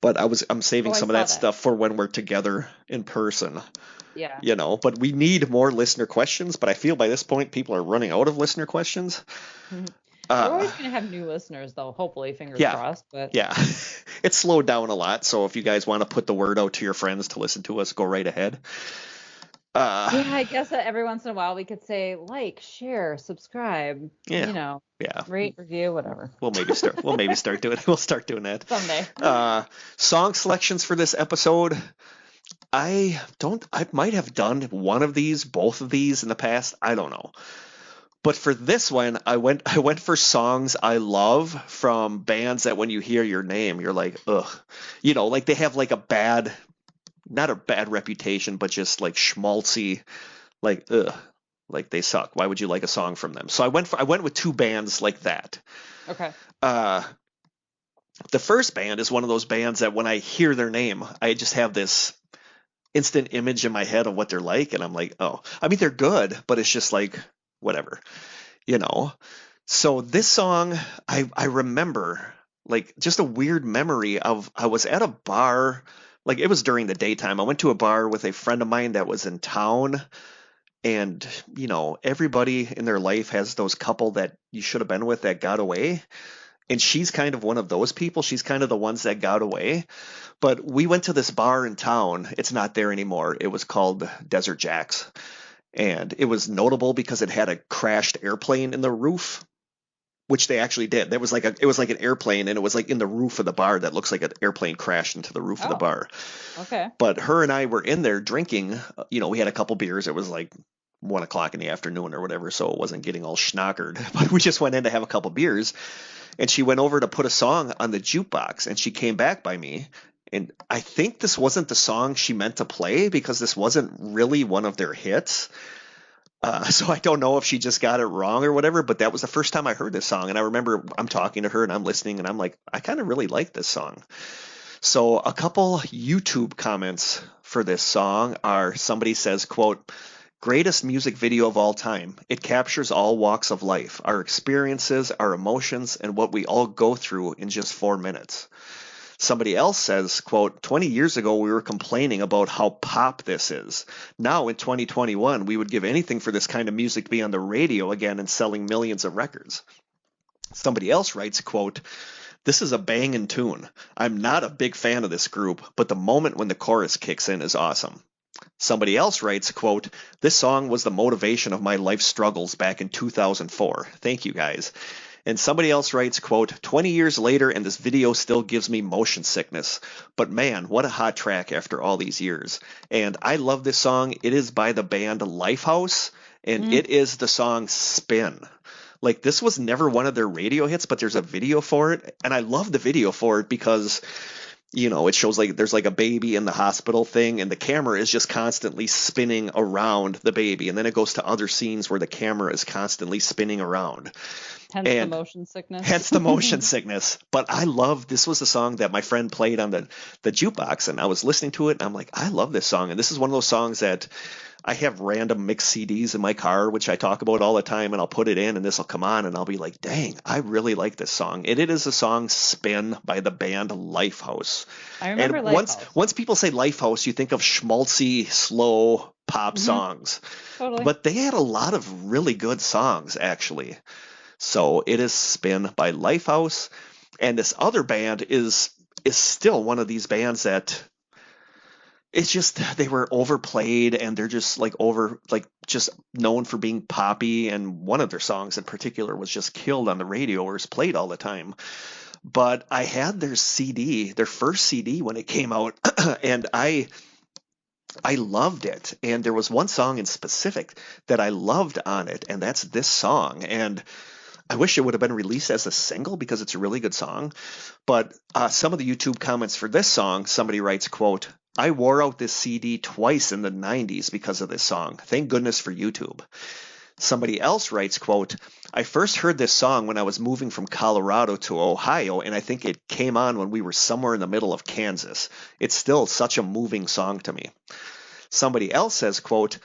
but I'm saving Oh, I some of saw that that. stuff for when we're together in person, Yeah. you know. But we need more listener questions, but I feel by this point people are running out of listener questions. We're Uh always going to have new listeners, though, hopefully, fingers yeah. crossed. But Yeah. It's slowed down a lot, so if you guys want to put the word out to your friends to listen to us, go right ahead. Uh yeah, I guess that every once in a while we could say like, share, subscribe, yeah. Yeah. rate, review, whatever. We'll maybe start doing we'll start doing that. Someday. Song selections for this episode. I might have done both of these in the past. I don't know. But for this one, I went for songs I love from bands that when you hear your name, you're like, ugh. You know, like they have like not a bad reputation, but just like schmaltzy, like ugh, like they suck. Why would you like a song from them? So I went with two bands like that. Okay. Uh, the first band is one of those bands that when I hear their name, I just have this instant image in my head of what they're like, and I'm like, oh, I mean they're good, but it's just like whatever, you know. So this song, I remember like just a weird memory of I was at a bar, like it was during the daytime. I went to a bar with a friend of mine that was in town, And, everybody in their life has those couple that you should have been with that got away. And she's kind of one of those people. She's kind of the ones that got away. But we went to this bar in town. It's not there anymore. It was called Desert Jack's. And it was notable because it had a crashed airplane in the roof, which they actually did. It was like an airplane, and it was like in the roof of the bar that looks like an airplane crashed into the roof of the bar. Okay. But her and I were in there drinking. We had a couple beers. It was like 1:00 in the afternoon or whatever, so it wasn't getting all schnockered. But we just went in to have a couple beers, and she went over to put a song on the jukebox, and she came back by me. And I think this wasn't the song she meant to play because this wasn't really one of their hits. So I don't know if she just got it wrong or whatever, but that was the first time I heard this song. And I remember I'm talking to her and I'm listening and I'm like, I kind of really like this song. So a couple YouTube comments for this song are, somebody says, quote, "Greatest music video of all time. It captures all walks of life, our experiences, our emotions, and what we all go through in just 4 minutes." Somebody else says, quote, "20 years ago, we were complaining about how pop this is. Now in 2021, we would give anything for this kind of music to be on the radio again and selling millions of records." Somebody else writes, quote, "This is a banging tune. I'm not a big fan of this group, but the moment when the chorus kicks in is awesome." Somebody else writes, quote, "This song was the motivation of my life struggles back in 2004. Thank you, guys." And somebody else writes, quote, "20 years later and this video still gives me motion sickness. But man, what a hot track after all these years." And I love this song. It is by the band Lifehouse, and it is the song Spin. Like, this was never one of their radio hits, but there's a video for it. And I love the video for it because, it shows like there's like a baby in the hospital thing, and the camera is just constantly spinning around the baby. And then it goes to other scenes where the camera is constantly spinning around. Hence the motion sickness. Hence the motion sickness. But I love, this was a song that my friend played on the jukebox, and I was listening to it, and I'm like, I love this song. And this is one of those songs that I have random mixed CDs in my car, which I talk about all the time, and I'll put it in, and this will come on, and I'll be like, dang, I really like this song. And it is a song Spin by the band Lifehouse. I remember and Lifehouse. Once people say Lifehouse, you think of schmaltzy, slow pop songs. Totally. But they had a lot of really good songs, actually. So it is Spin by Lifehouse. And this other band is still one of these bands that it's just, they were overplayed, and they're just just known for being poppy. And one of their songs in particular was just killed on the radio or is played all the time. But I had their CD, their first CD when it came out, and I loved it. And there was one song in specific that I loved on it, and that's this song. And I wish it would have been released as a single because it's a really good song. But some of the YouTube comments for this song, somebody writes, quote, "I wore out this CD twice in the 90s because of this song. Thank goodness for YouTube." Somebody else writes, quote, "I first heard this song when I was moving from Colorado to Ohio, and I think it came on when we were somewhere in the middle of Kansas. It's still such a moving song to me." Somebody else says, quote,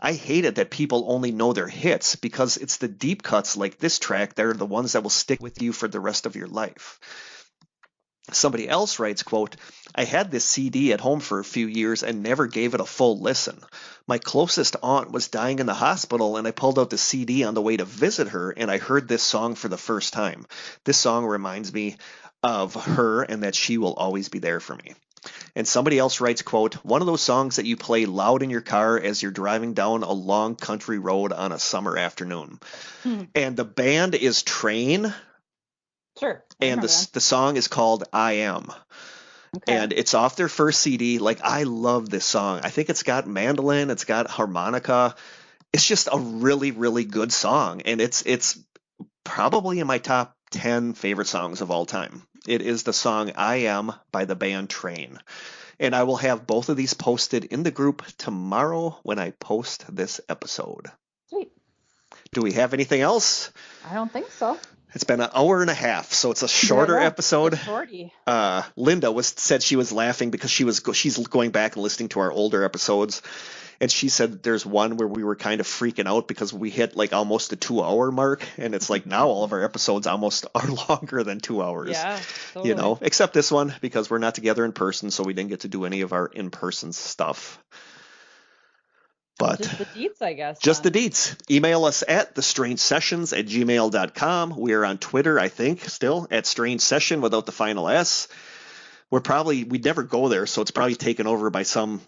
"I hate it that people only know their hits because it's the deep cuts like this track that are the ones that will stick with you for the rest of your life." Somebody else writes, quote, "I had this CD at home for a few years and never gave it a full listen. My closest aunt was dying in the hospital, and I pulled out the CD on the way to visit her, and I heard this song for the first time. This song reminds me of her and that she will always be there for me." And somebody else writes, quote, "One of those songs that you play loud in your car as you're driving down a long country road on a summer afternoon." And the band is Train. Sure. And the song is called I Am. Okay. And it's off their first CD. Like, I love this song. I think it's got mandolin, it's got harmonica. It's just a really, really good song. And it's probably in my top 10 favorite songs of all time. It is the song I Am by the band Train. And I will have both of these posted in the group tomorrow when I post this episode. Sweet. Do we have anything else? I don't think so. It's been an hour and a half, so it's a shorter episode. Shorty. Linda said she was laughing because she's going back and listening to our older episodes, and she said there's one where we were kind of freaking out because we hit like almost the 2-hour mark, and it's like now all of our episodes almost are longer than 2 hours. Yeah, totally. Except this one because we're not together in person, so we didn't get to do any of our in-person stuff. But just the deets, I guess. Just the deets. Email us at thestrangesessions@gmail.com. We are on Twitter, I think, still at Strange Session without the final S. We'd never go there, so it's probably taken over by some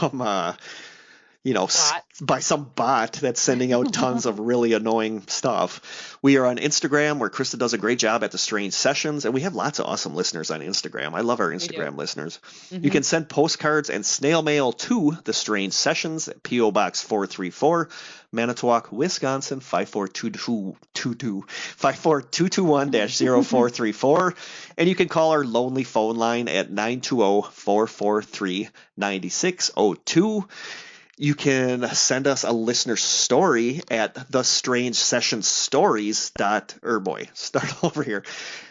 Bot. by some bot that's sending out tons of really annoying stuff. We are on Instagram, where Krista does a great job at the Strange Sessions, and we have lots of awesome listeners on Instagram. I love our Instagram listeners. You can send postcards and snail mail to the Strange Sessions, P.O. Box 434, Manitowoc, Wisconsin 54221-0434, and you can call our lonely phone line at 920-443-9602. You can send us a listener story at thestrangesessionsstories. Start over here.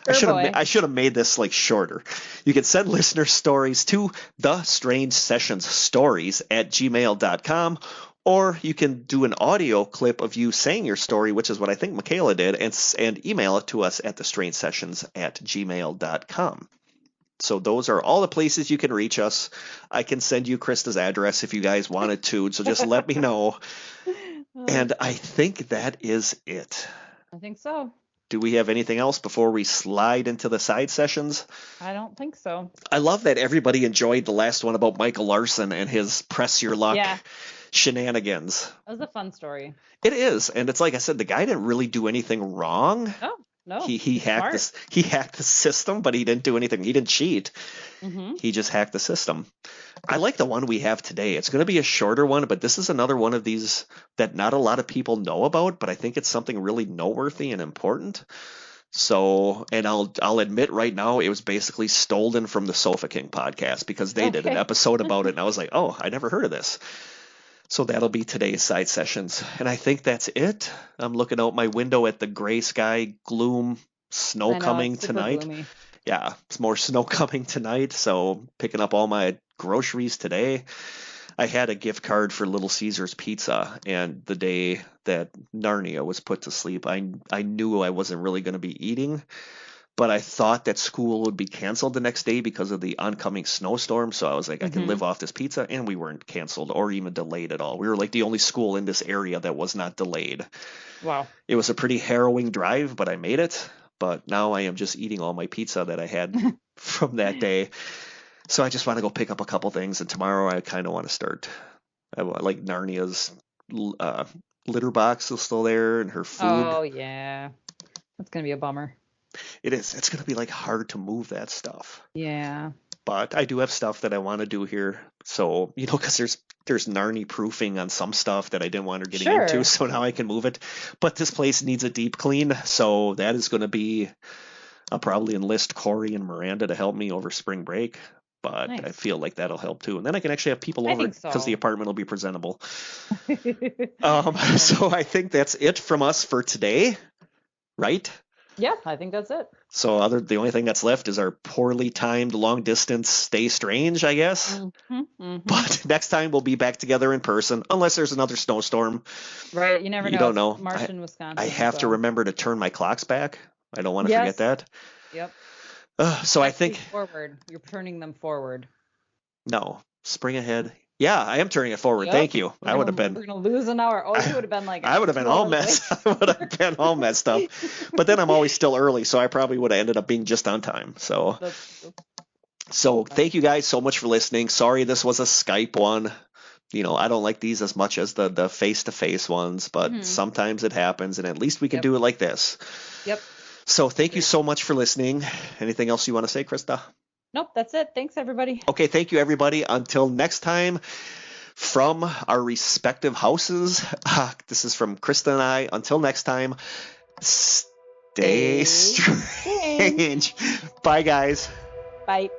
I should have made this like shorter. You can send listener stories to thestrangesessionsstories@gmail.com, or you can do an audio clip of you saying your story, which is what I think Michaela did, and email it to us at thestrangesessions@gmail.com. So those are all the places you can reach us. I can send you Krista's address if you guys wanted to, so just let me know. And I think that is it. I think so. Do we have anything else before we slide into the side sessions? I don't think so. I love that everybody enjoyed the last one about Michael Larson and his press your luck shenanigans. That was a fun story. It is. And it's like I said, the guy didn't really do anything wrong. Oh. No, he hacked this. He hacked the system, but he didn't do anything. He didn't cheat. He just hacked the system. I like the one we have today. It's going to be a shorter one, but this is another one of these that not a lot of people know about, but I think it's something really noteworthy and important. So, and I'll admit right now, it was basically stolen from the Sofa King podcast because they did an episode about it, and I was like, oh, I never heard of this. So that'll be today's side sessions. And I think that's it. I'm looking out my window at the gray sky, gloom, snow coming tonight. Gloomy. Yeah, it's more snow coming tonight. So picking up all my groceries today. I had a gift card for Little Caesars Pizza, and the day that Narnia was put to sleep, I knew I wasn't really going to be eating. But I thought that school would be canceled the next day because of the oncoming snowstorm. So I was like, I can live off this pizza. And we weren't canceled or even delayed at all. We were like the only school in this area that was not delayed. Wow. It was a pretty harrowing drive, but I made it. But now I am just eating all my pizza that I had from that day. So I just want to go pick up a couple things. And tomorrow I kind of want to start. I like Narnia's litter box is still there and her food. Oh, yeah. That's going to be a bummer. It is. It's going to be like hard to move that stuff. Yeah. But I do have stuff that I want to do here. So, because there's Narnie proofing on some stuff that I didn't want her getting into. So now I can move it. But this place needs a deep clean. So that is going to be, I'll probably enlist Corey and Miranda to help me over spring break. But nice. I feel like that'll help too. And then I can actually have people over because the apartment will be presentable. So I think that's it from us for today. Right? Yeah, I think that's it. So the only thing that's left is our poorly timed long distance stay strange, I guess. But next time we'll be back together in person, unless there's another snowstorm. Right, you never know. You don't know. March in Wisconsin. I have to remember to turn my clocks back. I don't want to forget that. Yep. So I think forward. You're turning them forward. No, spring ahead. Yeah, I am turning it forward. Yep. Thank you. We're going to lose an hour. Oh, you would have been like... I would have been all messed. I would have been all messed up. But then I'm always still early, so I probably would have ended up being just on time. So thank you guys so much for listening. Sorry this was a Skype one. I don't like these as much as the face-to-face ones, but sometimes it happens, and at least we can do it like this. Yep. So thank you so much for listening. Anything else you want to say, Krista? Nope, that's it. Thanks, everybody. Okay, thank you, everybody. Until next time, from our respective houses, this is from Krista and I. Until next time, stay strange. Bye, guys. Bye.